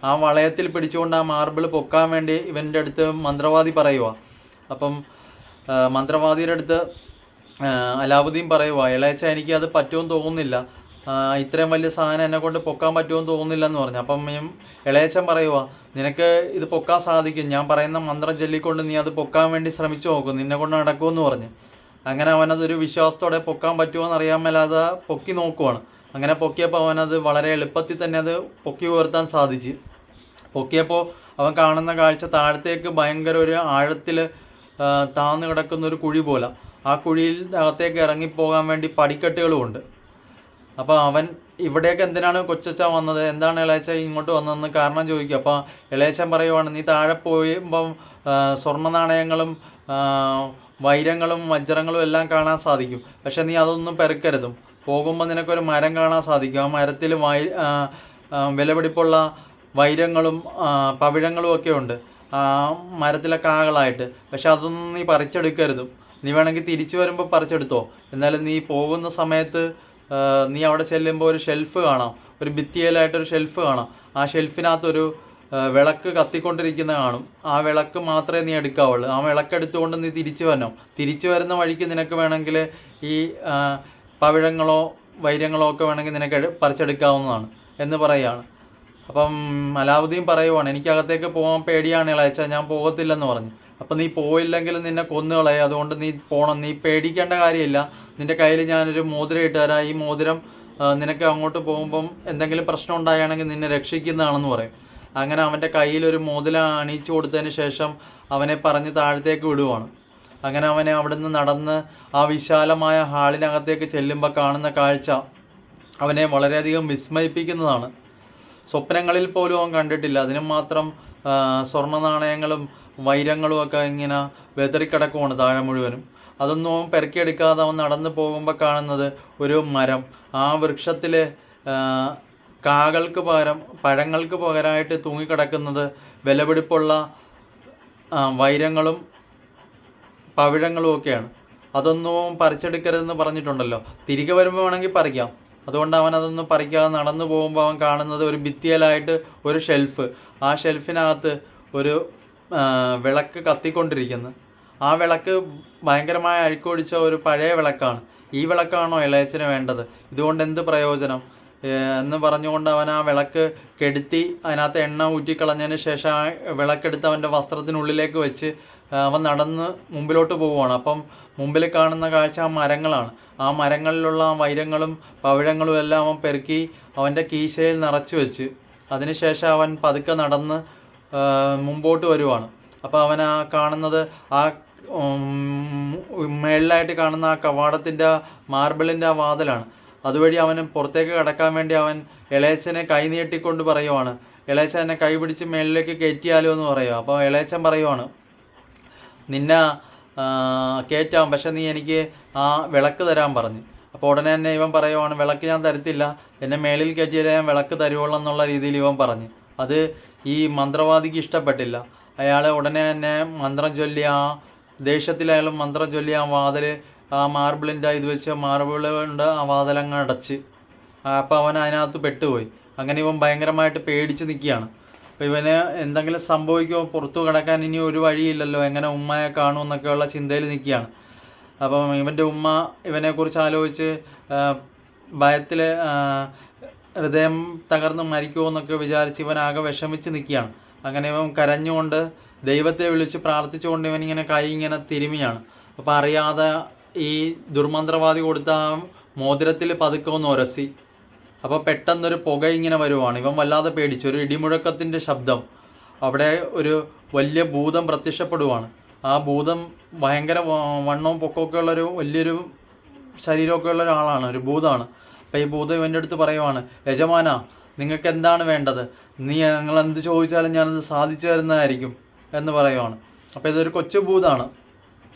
ആ വളയത്തിൽ പിടിച്ചുകൊണ്ട് ആ മാർബിൾ പൊക്കാൻ വേണ്ടി ഇവൻ്റെ അടുത്ത് മന്ത്രവാദി പറയുക. അപ്പം മന്ത്രവാദിയുടെ അടുത്ത് അലാവുദ്ദീൻ പറയുക, ഇളയച്ച എനിക്ക് അത് പറ്റുമെന്ന് തോന്നുന്നില്ല, ഇത്രയും വലിയ സാധനം എന്നെ കൊണ്ട് പൊക്കാൻ പറ്റുമെന്ന് തോന്നുന്നില്ല എന്ന് പറഞ്ഞു. അപ്പം ഇളയച്ചൻ പറയുക, നിനക്ക് ഇത് പൊക്കാൻ സാധിക്കും, ഞാൻ പറയുന്ന മന്ത്രം ചൊല്ലിക്കൊണ്ട് നീ അത് പൊക്കാൻ വേണ്ടി ശ്രമിച്ചു നോക്കും, നിന്നെ കൊണ്ട് നടക്കുമെന്ന് പറഞ്ഞു. അങ്ങനെ അവനതൊരു വിശ്വാസത്തോടെ പൊക്കാൻ പറ്റുമോയെന്ന് അറിയാൻ മേലാതെ പൊക്കി നോക്കുവാണ്. അങ്ങനെ പൊക്കിയപ്പോൾ അവനത് വളരെ എളുപ്പത്തിൽ തന്നെ അത് പൊക്കി ഉയർത്താൻ സാധിച്ചു. പൊക്കിയപ്പോൾ അവൻ കാണുന്ന കാഴ്ച താഴത്തേക്ക് ഭയങ്കര ഒരു ആഴത്തിൽ താഴ്ന്നു കിടക്കുന്നൊരു കുഴി പോലെ. ആ കുഴിയിൽ അകത്തേക്ക് ഇറങ്ങിപ്പോകാൻ വേണ്ടി പടിക്കെട്ടുകളുമുണ്ട്. അപ്പോൾ അവൻ ഇവിടേക്ക് എന്തിനാണ് കൊച്ചച്ച വന്നത്, എന്താണ് ഇളയച്ച ഇങ്ങോട്ട് വന്നതെന്ന് കാരണം ചോദിക്കുക. അപ്പോൾ ഇളയച്ചൻ പറയുവാണ്, നീ താഴെ പോയുമ്പം സ്വർണ്ണ നാണയങ്ങളും വൈരങ്ങളും വജ്രങ്ങളും എല്ലാം കാണാൻ സാധിക്കും, പക്ഷെ നീ അതൊന്നും പെറുക്കരുതും. പോകുമ്പോൾ നിനക്കൊരു മരം കാണാൻ സാധിക്കും. ആ മരത്തിൽ വിലപിടിപ്പുള്ള വൈരങ്ങളും പവിഴങ്ങളും ഒക്കെ ഉണ്ട് ആ മരത്തിലെ കാകളായിട്ട്, പക്ഷെ അതൊന്നും നീ പറിച്ചെടുക്കരുതും. നീ വേണമെങ്കിൽ തിരിച്ചു വരുമ്പോൾ പറിച്ചെടുത്തോ. എന്നാലും നീ പോകുന്ന സമയത്ത് നീ അവിടെ ചെല്ലുമ്പോൾ ഒരു ഷെൽഫ് കാണാം, ഒരു ഭിത്തിയിലായിട്ടൊരു ഷെൽഫ് കാണാം. ആ ഷെൽഫിനകത്തൊരു വിളക്ക് കത്തിക്കൊണ്ടിരിക്കുന്ന കാണും. ആ വിളക്ക് മാത്രമേ നീ എടുക്കാവുള്ളൂ. ആ വിളക്കെടുത്തുകൊണ്ട് നീ തിരിച്ചു വരണം. തിരിച്ചു വരുന്ന വഴിക്ക് നിനക്ക് വേണമെങ്കിൽ ഈ പവിഴങ്ങളോ വൈരങ്ങളോ ഒക്കെ വേണമെങ്കിൽ നിനക്ക് പറിച്ചെടുക്കാവുന്നതാണ് എന്ന് പറയുകയാണ്. അപ്പം അലാവുദ്ദീൻ പറയുവാണ്, എനിക്കകത്തേക്ക് പോകാൻ പേടിയാണ് ഇളയച്ച, ഞാൻ പോകത്തില്ലെന്ന് പറഞ്ഞു. അപ്പം നീ പോയില്ലെങ്കിൽ നിന്നെ കൊന്നുകളയും, അതുകൊണ്ട് നീ പോകണം, നീ പേടിക്കേണ്ട കാര്യമില്ല, നിൻ്റെ കയ്യിൽ ഞാനൊരു മോതിരം ഇട്ട് തരാം, ഈ മോതിരം നിനക്ക് അങ്ങോട്ട് പോകുമ്പം എന്തെങ്കിലും പ്രശ്നം ഉണ്ടാവുകയാണെങ്കിൽ നിന്നെ രക്ഷിക്കുന്നതാണെന്ന് പറയും. അങ്ങനെ അവൻ്റെ കയ്യിലൊരു മോതിരം അണിയിച്ചു കൊടുത്തതിന് ശേഷം അവനെ പറഞ്ഞ് താഴത്തേക്ക് വിടുവാണ്. അങ്ങനെ അവനെ അവിടുന്ന് നടന്ന് ആ വിശാലമായ ഹാളിനകത്തേക്ക് ചെല്ലുമ്പോൾ കാണുന്ന കാഴ്ച അവനെ വളരെയധികം വിസ്മയിപ്പിക്കുന്നതാണ്. സ്വപ്നങ്ങളിൽ പോലും അവൻ കണ്ടിട്ടില്ല. അതിനും മാത്രം സ്വർണ്ണ നാണയങ്ങളും വൈരങ്ങളും ഒക്കെ ഇങ്ങനെ വെതറിക്കിടക്കുവാണ് താഴെ മുഴുവനും. അതൊന്നും അവൻ പെറുക്കിയെടുക്കാതെ അവൻ നടന്നു പോകുമ്പോൾ കാണുന്നത് ഒരു മരം. ആ വൃക്ഷത്തിൽ കാകൾക്ക് പകരം പഴങ്ങൾക്ക് പകരമായിട്ട് തൂങ്ങിക്കിടക്കുന്നത് വിലപിടിപ്പുള്ള വൈരങ്ങളും പവിഴങ്ങളും ഒക്കെയാണ്. അതൊന്നും പറിച്ചെടുക്കരുതെന്ന് പറഞ്ഞിട്ടുണ്ടല്ലോ. തിരികെ വരുമ്പോൾ വേണമെങ്കിൽ പറിക്കാം. അതുകൊണ്ട് അവൻ അതൊന്നും പറിക്കാതെ നടന്നു പോകുമ്പോൾ അവൻ കാണുന്നത് ഒരു ഭിത്തിയിലായിട്ട് ഒരു ഷെൽഫ്. ആ ഷെൽഫിനകത്ത് ഒരു വിളക്ക് കത്തിക്കൊണ്ടിരിക്കുന്നു. ആ വിളക്ക് ഭയങ്കരമായ അഴുക്കൊഴിച്ച ഒരു പഴയ വിളക്കാണ്. ഈ വിളക്കാണോ ഇളയച്ചന് വേണ്ടത്? ഇതുകൊണ്ട് എന്ത് പ്രയോജനം എന്ന് പറഞ്ഞുകൊണ്ട് അവൻ ആ വിളക്ക് കെടുത്തി അതിനകത്ത് എണ്ണ ഊറ്റിക്കളഞ്ഞതിന് ശേഷം ആ വിളക്കെടുത്ത് അവൻ്റെ വസ്ത്രത്തിനുള്ളിലേക്ക് വെച്ച് അവൻ നടന്ന് മുമ്പിലോട്ട് പോവുകയാണ്. അപ്പം മുമ്പിൽ കാണുന്ന കാഴ്ച ആ മരങ്ങളാണ്. ആ മരങ്ങളിലുള്ള ആ വൈരങ്ങളും പവിഴങ്ങളും എല്ലാം അവൻ പെറുക്കി അവൻ്റെ കീശയിൽ നിറച്ച് വെച്ച് അതിനുശേഷം അവൻ പതുക്കെ നടന്ന് മുമ്പോട്ട് വരുവാണ്. അപ്പോൾ അവൻ ആ കാണുന്നത് ആ മേളിലായിട്ട് കാണുന്ന ആ കവാടത്തിൻ്റെ മാർബിളിൻ്റെ ആ വാതിലാണ്. അതുവഴി അവന് പുറത്തേക്ക് കടക്കാൻ വേണ്ടി അവൻ ഇളയച്ചനെ കൈ നീട്ടിക്കൊണ്ട് പറയുവാണ്, ഇളയച്ചൻ എന്നെ കൈ പിടിച്ച് മേളിലേക്ക് കയറ്റിയാലോ എന്ന് പറയുക. അപ്പോൾ ഇളയച്ചൻ പറയുവാണ്, നിന്നെ കയറ്റാം, പക്ഷെ നീ എനിക്ക് ആ വിളക്ക് തരാൻ പറഞ്ഞു. അപ്പോൾ ഉടനെ തന്നെ ഇവൻ പറയുവാണ്, വിളക്ക് ഞാൻ തരത്തില്ല, എന്നെ മേളിൽ കയറ്റിയാലേ ഞാൻ വിളക്ക് തരുവുള്ളൂ എന്നുള്ള രീതിയിൽ ഇവൻ പറഞ്ഞു. അത് ഈ മന്ത്രവാദിക്ക് ഇഷ്ടപ്പെട്ടില്ല. അയാൾ ഉടനെ തന്നെ മന്ത്രം ചൊല്ലി ആ ദേഷ്യത്തിലായാലും മന്ത്രം ചൊല്ലി ആ വാതിൽ ആ മാർബിളിൻ്റെ ഇത് വെച്ച് മാർബിൾ കൊണ്ട് ആ വാതിലങ്ങ് അടച്ച്. അപ്പോൾ അവൻ അതിനകത്ത് പെട്ടുപോയി. അങ്ങനെ ഇവൻ ഭയങ്കരമായിട്ട് പേടിച്ച് നിൽക്കുകയാണ്. അപ്പോൾ ഇവന് എന്തെങ്കിലും സംഭവിക്കുമോ, പുറത്തു കിടക്കാൻ ഇനി ഒരു വഴിയില്ലല്ലോ, എങ്ങനെ ഉമ്മയെ കാണുമെന്നൊക്കെയുള്ള ചിന്തയിൽ നിൽക്കുകയാണ്. അപ്പം ഇവൻ്റെ ഉമ്മ ഇവനെക്കുറിച്ച് ആലോചിച്ച് ഭയത്തിൽ ഹൃദയം തകർന്ന് മരിക്കുമോ എന്നൊക്കെ വിചാരിച്ച് ഇവനാകെ വിഷമിച്ച് നിൽക്കുകയാണ്. അങ്ങനെ ഇവൻ കരഞ്ഞുകൊണ്ട് ദൈവത്തെ വിളിച്ച് പ്രാർത്ഥിച്ചുകൊണ്ട് ഇവനിങ്ങനെ കൈ ഇങ്ങനെ തിരുമിയാണ്. അപ്പോൾ അറിയാതെ ഈ ദുർമന്ത്രവാദി കൊടുത്ത ആ മോതിരത്തിൽ പതുക്കെ ഒന്ന് ഉരസി. അപ്പോൾ പെട്ടെന്നൊരു പുക ഇങ്ങനെ വരുവാണ്. ഇവൻ വല്ലാതെ പേടിച്ചു. ഒരു ഇടിമുഴക്കത്തിൻ്റെ ശബ്ദം. അവിടെ ഒരു വലിയ ഭൂതം പ്രത്യക്ഷപ്പെടുവാണ്. ആ ഭൂതം ഭയങ്കര വണ്ണവും പൊക്കമൊക്കെ ഉള്ളൊരു വലിയൊരു ശരീരമൊക്കെ ഉള്ള ഒരാളാണ്, ഒരു ഭൂതമാണ്. അപ്പോൾ ഈ ഭൂതം ഇവൻ്റെ അടുത്ത് പറയുവാണ്, യജമാനാ, നിങ്ങൾക്ക് എന്താണ് വേണ്ടത്? നിങ്ങൾ എന്ത് ചോദിച്ചാലും ഞാനത് സാധിച്ചു തരുന്നതായിരിക്കും എന്ന് പറയുവാണ്. അപ്പോൾ ഇതൊരു കൊച്ചു ഭൂതമാണ്.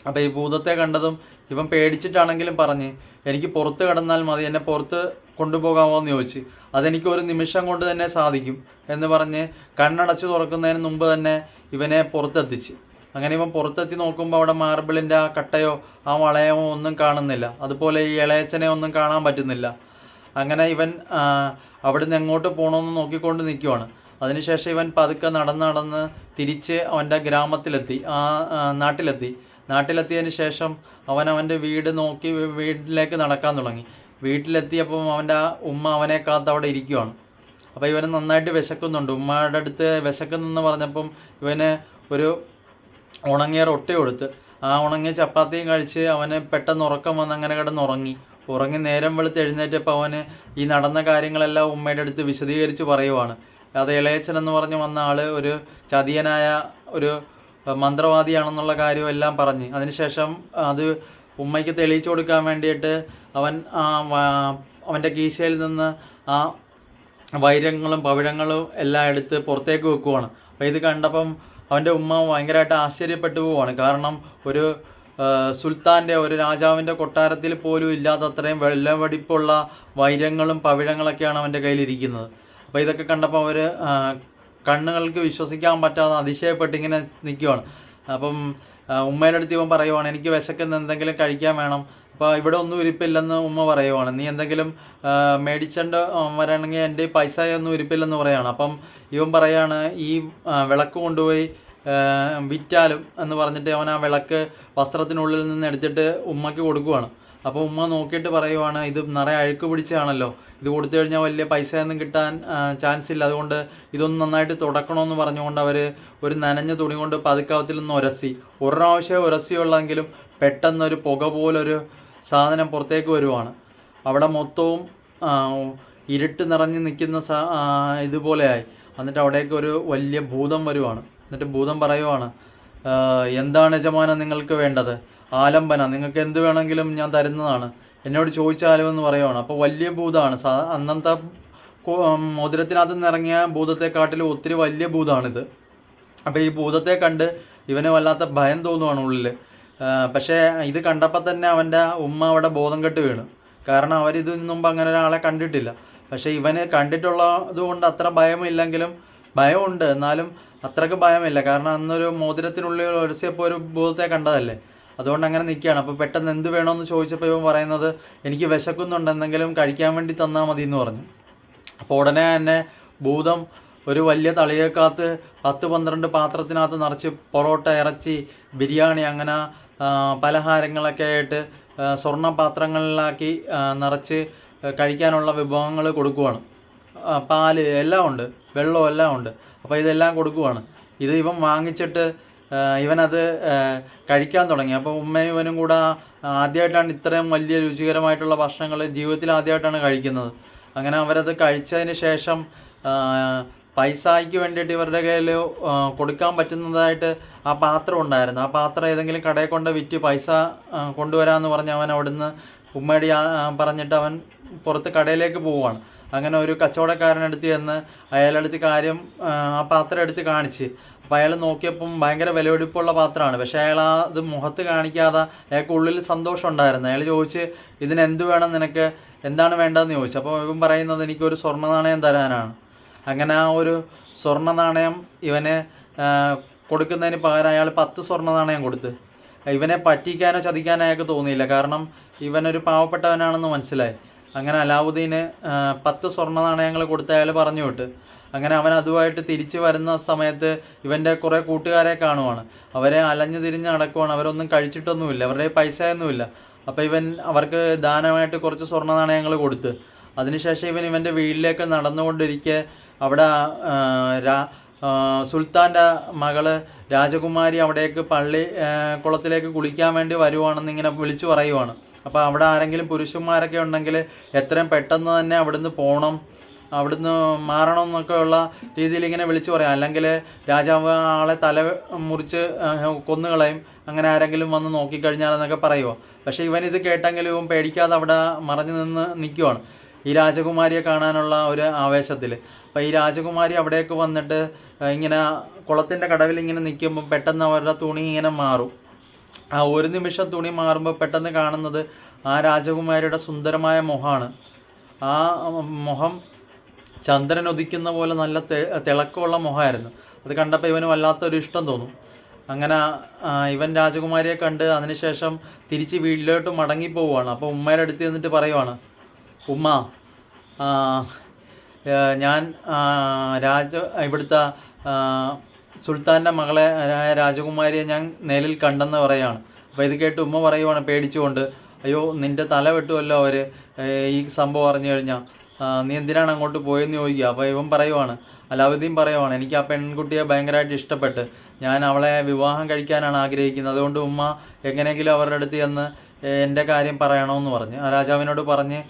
അപ്പോൾ ഈ ഭൂതത്തെ കണ്ടതും ഇവൻ പേടിച്ചിട്ടാണെങ്കിലും പറഞ്ഞ്, എനിക്ക് പുറത്ത് കിടന്നാൽ മതി, എന്നെ പുറത്ത് കൊണ്ടുപോകാമോ എന്ന് ചോദിച്ച്. അതെനിക്ക് ഒരു നിമിഷം കൊണ്ട് തന്നെ സാധിക്കും എന്ന് പറഞ്ഞ് കണ്ണടച്ച് തുറക്കുന്നതിന് മുമ്പ് തന്നെ ഇവനെ പുറത്തെത്തിച്ച്. അങ്ങനെ ഇവൻ പുറത്തെത്തി നോക്കുമ്പോൾ അവിടെ മാർബിളിൻ്റെ ആ കട്ടയോ ആ വളയമോ ഒന്നും കാണുന്നില്ല. അതുപോലെ ഈ ഇളയച്ചനെ ഒന്നും കാണാൻ പറ്റുന്നില്ല. അങ്ങനെ ഇവൻ അവിടുന്ന് എങ്ങോട്ട് പോകണമെന്ന് നോക്കിക്കൊണ്ട് നിൽക്കുവാണ്. അതിനുശേഷം ഇവൻ പതുക്കെ നടന്ന് തിരിച്ച് അവൻ്റെ ഗ്രാമത്തിലെത്തി, ആ നാട്ടിലെത്തിയതിന് ശേഷം അവൻ്റെ വീട് നോക്കി വീട്ടിലേക്ക് നടക്കാൻ തുടങ്ങി. വീട്ടിലെത്തിയപ്പം അവൻ്റെ ഉമ്മ അവനെ കാത്ത് അവിടെ ഇരിക്കുവാണ്. അപ്പോൾ ഇവന് നന്നായിട്ട് വിശക്കുന്നുണ്ട്. ഉമ്മയുടെ അടുത്ത് വിശക്കുന്നെന്ന് പറഞ്ഞപ്പം ഇവന് ഒരു ഉണങ്ങിയ റൊട്ടി കൊടുത്ത് ആ ഉണങ്ങിയ ചപ്പാത്തിയും കഴിച്ച് അവന് പെട്ടെന്ന് ഉറക്കം വന്ന് അങ്ങനെ ഉറങ്ങി നേരം വെളുത്ത് എഴുന്നേറ്റപ്പോൾ അവന് ഈ നടന്ന കാര്യങ്ങളെല്ലാം ഉമ്മയുടെ അടുത്ത് വിശദീകരിച്ച് പറയുവാണ്. അത് ഇളയച്ചൻ എന്ന് പറഞ്ഞ് വന്ന ആൾ ഒരു ചതിയനായ ഒരു മന്ത്രവാദിയാണെന്നുള്ള കാര്യം എല്ലാം പറഞ്ഞ് അതിനുശേഷം അത് ഉമ്മയ്ക്ക് തെളിയിച്ചു കൊടുക്കാൻ വേണ്ടിയിട്ട് അവൻ അവൻ്റെ കീശയിൽ നിന്ന് ആ വൈരങ്ങളും പവിഴങ്ങളും എല്ലാം എടുത്ത് പുറത്തേക്ക് വെക്കുവാണ്. അപ്പോൾ ഇത് കണ്ടപ്പം അവൻ്റെ ഉമ്മ ഭയങ്കരമായിട്ട് ആശ്ചര്യപ്പെട്ടു പോവുകയാണ്. കാരണം ഒരു സുൽത്താൻ്റെ, ഒരു രാജാവിൻ്റെ കൊട്ടാരത്തിൽ പോലും ഇല്ലാത്തത്രയും വെള്ളവടിപ്പുള്ള വൈരങ്ങളും പവിഴങ്ങളൊക്കെയാണ് അവൻ്റെ കയ്യിലിരിക്കുന്നത്. അപ്പോൾ ഇതൊക്കെ കണ്ടപ്പോൾ അവർ കണ്ണുകൾക്ക് വിശ്വസിക്കാൻ പറ്റാതെ അതിശയപ്പെട്ടിങ്ങനെ നിൽക്കുവാണ്. അപ്പം ഉമ്മയുടെ അടുത്ത് ഇവൻ പറയുവാണ്, എനിക്ക് വിശക്കുന്ന എന്തെങ്കിലും കഴിക്കാൻ വേണം, അപ്പോൾ ഇവിടെ ഒന്നും ഇരിപ്പില്ലെന്ന് ഉമ്മ പറയുവാണ്. നീ എന്തെങ്കിലും മേടിച്ചോണ്ട് വരണമെങ്കിൽ എൻ്റെ പൈസ ഒന്നും ഇരിപ്പില്ലെന്ന് പറയുകയാണ്. അപ്പം ഇവൻ പറയാണ്, ഈ വിളക്ക് കൊണ്ടുപോയി വിറ്റാലും എന്ന് പറഞ്ഞിട്ട് അവൻ ആ വിളക്ക് വസ്ത്രത്തിനുള്ളിൽ നിന്ന് എടുത്തിട്ട് ഉമ്മയ്ക്ക് കൊടുക്കുവാണ്. അപ്പോൾ ഉമ്മ നോക്കിയിട്ട് പറയുവാണ്, ഇത് നിറയെ അഴുക്ക് പിടിച്ചാണല്ലോ, ഇത് കൊടുത്തു കഴിഞ്ഞാൽ വലിയ പൈസയൊന്നും കിട്ടാൻ ചാൻസ് ഇല്ല, അതുകൊണ്ട് ഇതൊന്ന് നന്നായിട്ട് തുടക്കണമെന്ന് പറഞ്ഞുകൊണ്ട് അവർ ഒരു നനഞ്ഞ തുണി കൊണ്ട് പതുക്കവത്തിൽ നിന്ന് ഉരസി. ഒരു പ്രാവശ്യം ഉരസിയുള്ളെങ്കിലും പെട്ടെന്നൊരു പുക പോലൊരു സാധനം പുറത്തേക്ക് വരുവാണ്. അവിടെ മൊത്തവും ഇരുട്ട് നിറഞ്ഞ് നിൽക്കുന്ന ഇതുപോലെയായി. എന്നിട്ട് അവിടേക്ക് ഒരു വലിയ ഭൂതം വരുവാണ്. എന്നിട്ട് ഭൂതം പറയുവാണ്, എന്താണ് യജമാനൻ നിങ്ങൾക്ക് വേണ്ടത്? ആലംബന, നിങ്ങൾക്ക് എന്ത് വേണമെങ്കിലും ഞാൻ തരുന്നതാണ്, എന്നോട് ചോദിച്ചാലും എന്ന് പറയുവാണ്. അപ്പോൾ വലിയ ഭൂതമാണ്. അന്നത്തെ മോതിരത്തിനകത്ത് നിന്ന് ഇറങ്ങിയ ഭൂതത്തെക്കാട്ടിലും ഒത്തിരി വലിയ ഭൂതമാണിത്. അപ്പോൾ ഈ ഭൂതത്തെ കണ്ട് ഇവന് വല്ലാത്ത ഭയം തോന്നുവാണ് ഉള്ളിൽ. പക്ഷേ ഇത് കണ്ടപ്പോൾ തന്നെ അവൻ്റെ ഉമ്മ അവിടെ ബോധം കെട്ട് വീണു. കാരണം അവരിത് മുമ്പ് അങ്ങനെ ഒരാളെ കണ്ടിട്ടില്ല. പക്ഷേ ഇവന് കണ്ടിട്ടുള്ളത് കൊണ്ട് അത്ര ഭയമില്ലെങ്കിലും, ഭയമുണ്ട് എന്നാലും അത്രയ്ക്ക് ഭയമില്ല. കാരണം അന്നൊരു മോതിരത്തിനുള്ളിൽ ഉരസിയപ്പോൾ ഒരു ഭൂതത്തെ കണ്ടതല്ലേ, അതുകൊണ്ട് അങ്ങനെ നിൽക്കുകയാണ്. അപ്പോൾ പെട്ടെന്ന് എന്ത് വേണമെന്ന് ചോദിച്ചപ്പോൾ ഇവൻ പറയുന്നത്, എനിക്ക് വിശക്കുന്നുണ്ട്, എന്തെങ്കിലും കഴിക്കാൻ വേണ്ടി തന്നാൽ മതി എന്ന് പറഞ്ഞു. അപ്പോൾ ഉടനെ തന്നെ ഭൂതം ഒരു വലിയ തളിയേക്കകത്ത് 10-12 പാത്രത്തിനകത്ത് നിറച്ച് പൊറോട്ട, ഇറച്ചി, ബിരിയാണി, അങ്ങനെ പലഹാരങ്ങളൊക്കെ ആയിട്ട് സ്വർണ്ണ പാത്രങ്ങളിലാക്കി നിറച്ച് കഴിക്കാനുള്ള വിഭവങ്ങൾ കൊടുക്കുവാണ്. പാല് എല്ലാം ഉണ്ട്, വെള്ളം എല്ലാം ഉണ്ട്. അപ്പോൾ ഇതെല്ലാം കൊടുക്കുവാണ്. ഇത് ഇവൻ വാങ്ങിച്ചിട്ട് ഇവനത് കഴിക്കാൻ തുടങ്ങി. അപ്പോൾ ഉമ്മയും ഇവനും കൂടെ ആദ്യമായിട്ടാണ് ഇത്രയും വലിയ രുചികരമായിട്ടുള്ള ഭക്ഷണങ്ങൾ ജീവിതത്തിൽ ആദ്യമായിട്ടാണ് കഴിക്കുന്നത്. അങ്ങനെ അവരത് കഴിച്ചതിന് ശേഷം പൈസയ്ക്ക് വേണ്ടിയിട്ട് ഇവരുടെ കയ്യിൽ കൊടുക്കാൻ പറ്റുന്നതായിട്ട് ആ പാത്രം ഉണ്ടായിരുന്നു. ആ പാത്രം ഏതെങ്കിലും കടയിൽ കൊണ്ട് വിറ്റ് പൈസ കൊണ്ടുവരാമെന്ന് പറഞ്ഞ് അവൻ അവിടുന്ന് ഉമ്മയുടെ പറഞ്ഞിട്ട് അവൻ പുറത്ത് കടയിലേക്ക് പോവുകയാണ്. അങ്ങനെ ഒരു കച്ചവടക്കാരനടുത്ത് ചെന്ന് അയാളടുത്ത് കാര്യം ആ പാത്രം എടുത്ത് കാണിച്ച്. അപ്പോൾ അയാൾ നോക്കിയപ്പം ഭയങ്കര വിലപിടിപ്പുള്ള പാത്രമാണ്. പക്ഷേ അയാൾ അത് മുഖത്ത് കാണിക്കാതെ അയാൾക്ക് ഉള്ളിൽ സന്തോഷം ഉണ്ടായിരുന്നു. അയാൾ ചോദിച്ച്, ഇതിനെന്ത് വേണം നിനക്ക്, എന്താണ് വേണ്ടതെന്ന് ചോദിച്ചു. അപ്പോൾ ഇവൻ പറയുന്നത്, എനിക്കൊരു സ്വർണ്ണ നാണയം തരാനാണ്. അങ്ങനെ ആ ഒരു സ്വർണ്ണ നാണയം ഇവന് കൊടുക്കുന്നതിന് പകരം അയാൾ 10 സ്വർണ്ണ നാണയം കൊടുത്ത്. ഇവനെ പറ്റിക്കാനോ ചതിക്കാനോ അയാൾക്ക് തോന്നിയില്ല. കാരണം ഇവനൊരു പാവപ്പെട്ടവനാണെന്ന് മനസ്സിലായി. അങ്ങനെ അലാവുദ്ദീന് 10 സ്വർണ്ണ നാണയങ്ങൾ കൊടുത്ത് അയാൾ പറഞ്ഞു വിട്ട്. അങ്ങനെ അവൻ അതുമായിട്ട് തിരിച്ച് വരുന്ന സമയത്ത് ഇവൻ്റെ കുറേ കൂട്ടുകാരെ കാണുവാണ്. അവരെ അലഞ്ഞു തിരിഞ്ഞ് നടക്കുവാണ്. അവരൊന്നും കഴിച്ചിട്ടൊന്നുമില്ല, അവരുടെ പൈസയൊന്നുമില്ല. അപ്പോൾ ഇവൻ അവർക്ക് ദാനമായിട്ട് കുറച്ച് സ്വർണ്ണ നാണയങ്ങൾ കൊടുത്ത്. അതിനുശേഷം ഇവൻ്റെ വീട്ടിലേക്ക് നടന്നുകൊണ്ടിരിക്കെ അവിടെ സുൽത്താൻ്റെ മകള് രാജകുമാരി അവിടേക്ക് കുളത്തിലേക്ക് കുളിക്കാൻ വേണ്ടി വരുവാണെന്ന് ഇങ്ങനെ വിളിച്ചു പറയുവാണ്. അപ്പോൾ അവിടെ ആരെങ്കിലും പുരുഷന്മാരൊക്കെ ഉണ്ടെങ്കിൽ എത്രയും പെട്ടെന്ന് തന്നെ അവിടുന്ന് പോകണം, അവിടുന്ന് മാറണം എന്നൊക്കെയുള്ള രീതിയിൽ ഇങ്ങനെ വിളിച്ചു പറയാം. അല്ലെങ്കിൽ രാജാവ് ആളെ തല മുറിച്ച് കൊന്നുകളയും, അങ്ങനെ ആരെങ്കിലും വന്ന് നോക്കിക്കഴിഞ്ഞാലെന്നൊക്കെ പറയുമോ. പക്ഷേ ഇവനിത് കേട്ടെങ്കിലും ഇവൻ പേടിക്കാതെ അവിടെ മറഞ്ഞു നിന്ന് നിൽക്കുവാണ് ഈ രാജകുമാരിയെ കാണാനുള്ള ഒരു ആവേശത്തിൽ. അപ്പോൾ ഈ രാജകുമാരി അവിടേക്ക് വന്നിട്ട് ഇങ്ങനെ കുളത്തിൻ്റെ കടവിൽ ഇങ്ങനെ നിൽക്കുമ്പോൾ പെട്ടെന്ന് അവരുടെ തുണി ഇങ്ങനെ മാറും. ആ ഒരു നിമിഷം തുണി മാറുമ്പോൾ പെട്ടെന്ന് കാണുന്നത് ആ രാജകുമാരിയുടെ സുന്ദരമായ മുഖമാണ്. ആ മുഖം ചന്ദ്രൻ ഉദിക്കുന്ന പോലെ നല്ല തിളക്കമുള്ള മുഖമായിരുന്നു. അത് കണ്ടപ്പോൾ ഇവന് വല്ലാത്തൊരു ഇഷ്ടം തോന്നും. അങ്ങനെ ഇവൻ രാജകുമാരിയെ കണ്ട് അതിനുശേഷം തിരിച്ച് വീട്ടിലോട്ട് മടങ്ങിപ്പോവുകയാണ്. അപ്പോൾ ഉമ്മയുടെ അടുത്ത് നിന്നിട്ട് പറയുവാണ്, ഉമ്മ, ഞാൻ ഇവിടുത്തെ സുൽത്താൻ്റെ മകളെ രാജകുമാരിയെ ഞാൻ നേരിൽ കണ്ടെന്ന് പറയുകയാണ്. അപ്പോൾ ഇത് കേട്ട് ഉമ്മ പറയുവാണ് പേടിച്ചുകൊണ്ട്, അയ്യോ നിൻ്റെ തല വെട്ടുമല്ലോ അവർ ഈ സംഭവം അറിഞ്ഞു കഴിഞ്ഞാൽ, നീ എന്തിനാണ് അങ്ങോട്ട് പോയെന്ന് ചോദിക്കുക. അപ്പോൾ ഇവൻ പറയുവാണ്, അലാവുദ്ദീൻ പറയുവാണ്, എനിക്ക് ആ പെൺകുട്ടിയെ ഭയങ്കരമായിട്ട് ഇഷ്ടപ്പെട്ട് ഞാൻ അവളെ വിവാഹം കഴിക്കാനാണ് ആഗ്രഹിക്കുന്നത്. അതുകൊണ്ട് ഉമ്മ എങ്ങനെയെങ്കിലും അവരുടെ അടുത്ത് ചെന്ന് എൻ്റെ കാര്യം പറയണമെന്ന് പറഞ്ഞ് ആ രാജാവിനോട് പറഞ്ഞ്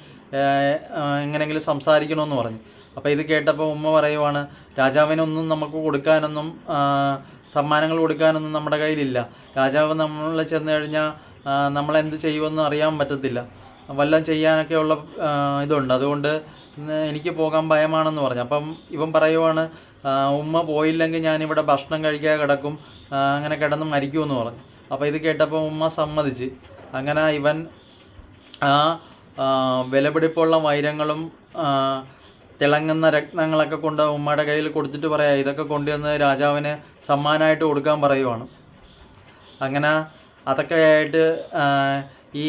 എങ്ങനെയെങ്കിലും സംസാരിക്കണമെന്ന് പറഞ്ഞു. അപ്പോൾ ഇത് കേട്ടപ്പോൾ ഉമ്മ പറയുവാണ്, രാജാവിനൊന്നും നമുക്ക് കൊടുക്കാനൊന്നും സമ്മാനങ്ങൾ കൊടുക്കാനൊന്നും നമ്മുടെ കയ്യിലില്ല. രാജാവ് നമ്മൾ ചെന്ന് കഴിഞ്ഞാൽ നമ്മളെന്ത് ചെയ്യുമെന്ന് അറിയാൻ പറ്റത്തില്ല, വല്ലതും ചെയ്യാനൊക്കെയുള്ള ഇതുണ്ട്, അതുകൊണ്ട് എനിക്ക് പോകാൻ ഭയമാണെന്ന് പറഞ്ഞു. അപ്പം ഇവൻ പറയുവാണ്, ഉമ്മ പോയില്ലെങ്കിൽ ഞാനിവിടെ ഭക്ഷണം കഴിക്കാതെ കിടക്കും, അങ്ങനെ കിടന്ന് മരിക്കുമെന്ന് പറഞ്ഞു. അപ്പോൾ ഇത് കേട്ടപ്പോൾ ഉമ്മ സമ്മതിച്ച്. അങ്ങനെ ഇവൻ വിലപിടിപ്പുള്ള വൈരങ്ങളും തിളങ്ങുന്ന രത്നങ്ങളൊക്കെ കൊണ്ട് ഉമ്മയുടെ കയ്യിൽ കൊടുത്തിട്ട് പറയാം, ഇതൊക്കെ കൊണ്ടുവന്ന് രാജാവിന് സമ്മാനമായിട്ട് കൊടുക്കാൻ പറയുവാണ്. അങ്ങനെ അതൊക്കെ ആയിട്ട് ഈ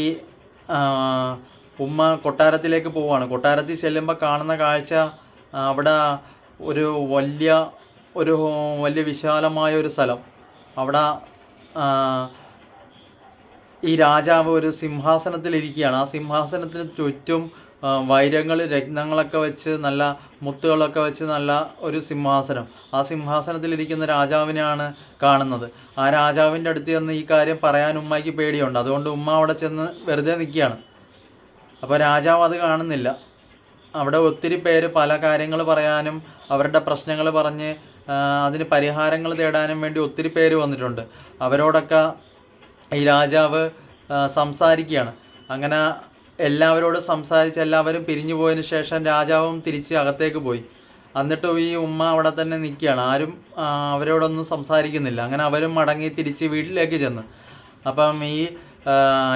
ഉമ്മ കൊട്ടാരത്തിലേക്ക് പോവുകയാണ്. കൊട്ടാരത്തിൽ ചെല്ലുമ്പോൾ കാണുന്ന കാഴ്ച അവിടെ ഒരു വലിയ വിശാലമായ ഒരു സ്ഥലം. അവിടെ ഈ രാജാവ് ഒരു സിംഹാസനത്തിലിരിക്കുകയാണ്. ആ സിംഹാസനത്തിന് ചുറ്റും വൈരങ്ങൾ രത്നങ്ങളൊക്കെ വെച്ച് നല്ല മുത്തുകളൊക്കെ വെച്ച് നല്ല ഒരു സിംഹാസനം. ആ സിംഹാസനത്തിലിരിക്കുന്ന രാജാവിനെയാണ് കാണുന്നത്. ആ രാജാവിൻ്റെ അടുത്ത് ചെന്ന് ഈ കാര്യം പറയാൻ ഉമ്മയ്ക്ക് പേടിയുണ്ട്. അതുകൊണ്ട് ഉമ്മ അവിടെ ചെന്ന് വെറുതെ നിൽക്കുകയാണ്. അപ്പോൾ രാജാവ് അത് കാണുന്നില്ല. അവിടെ ഒത്തിരി പേര് പല കാര്യങ്ങൾ പറയാനും അവരുടെ പ്രശ്നങ്ങൾ പറഞ്ഞ് അതിന് പരിഹാരങ്ങൾ തേടാനും വേണ്ടി ഒത്തിരി പേര് വന്നിട്ടുണ്ട്. അവരോടൊക്കെ ഈ രാജാവ് സംസാരിക്കുകയാണ്. അങ്ങനെ എല്ലാവരോടും സംസാരിച്ച് എല്ലാവരും പിരിഞ്ഞു പോയതിന് ശേഷം രാജാവും തിരിച്ച് അകത്തേക്ക് പോയി. എന്നിട്ടും ഈ ഉമ്മ അവിടെ തന്നെ നിൽക്കുകയാണ്. ആരും അവരോടൊന്നും സംസാരിക്കുന്നില്ല. അങ്ങനെ അവരും മടങ്ങി തിരിച്ച് വീട്ടിലേക്ക് ചെന്ന്. അപ്പം ഈ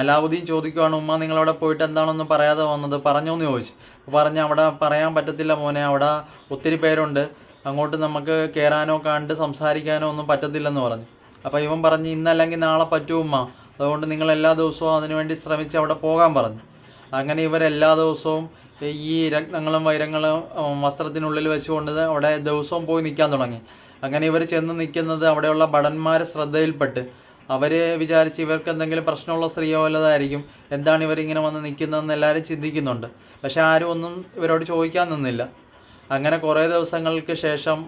അലാവുദ്ദീൻ ചോദിക്കുവാണ്, ഉമ്മ നിങ്ങളവിടെ പോയിട്ട് എന്താണെന്ന് പറയാതെ വന്നത്, പറഞ്ഞോന്ന് ചോദിച്ചു. പറഞ്ഞ് അവിടെ പറയാൻ പറ്റത്തില്ല മോനെ, അവിടെ ഒത്തിരി പേരുണ്ട്, അങ്ങോട്ട് നമുക്ക് കയറാനോ കണ്ട് സംസാരിക്കാനോ ഒന്നും പറ്റത്തില്ലെന്ന് പറഞ്ഞു. അപ്പോൾ ഇവൻ പറഞ്ഞ് ഇന്നല്ലെങ്കിൽ നാളെ പറ്റുമ്മ, അതുകൊണ്ട് നിങ്ങൾ എല്ലാ ദിവസവും അതിനുവേണ്ടി ശ്രമിച്ച് അവിടെ പോകാൻ പറഞ്ഞു. അങ്ങനെ ഇവരെല്ലാ ദിവസവും ഈ രത്നങ്ങളും വൈരങ്ങളും വസ്ത്രത്തിനുള്ളിൽ വെച്ചുകൊണ്ട് അവിടെ ദിവസവും പോയി നിൽക്കാൻ തുടങ്ങി. അങ്ങനെ ഇവർ ചെന്ന് നിൽക്കുന്നത് അവിടെയുള്ള ഭടന്മാരെ ശ്രദ്ധയിൽപ്പെട്ട് അവർ വിചാരിച്ച് ഇവർക്ക് എന്തെങ്കിലും പ്രശ്നമുള്ള സ്ത്രീയോ വല്ലതായിരിക്കും, എന്താണ് ഇവരിങ്ങനെ വന്ന് നിൽക്കുന്നതെന്ന് എല്ലാവരും ചിന്തിക്കുന്നുണ്ട്. പക്ഷെ ആരും ഒന്നും ഇവരോട് ചോദിക്കാൻ നിന്നില്ല. അങ്ങനെ കുറേ ദിവസങ്ങൾക്ക് ശേഷം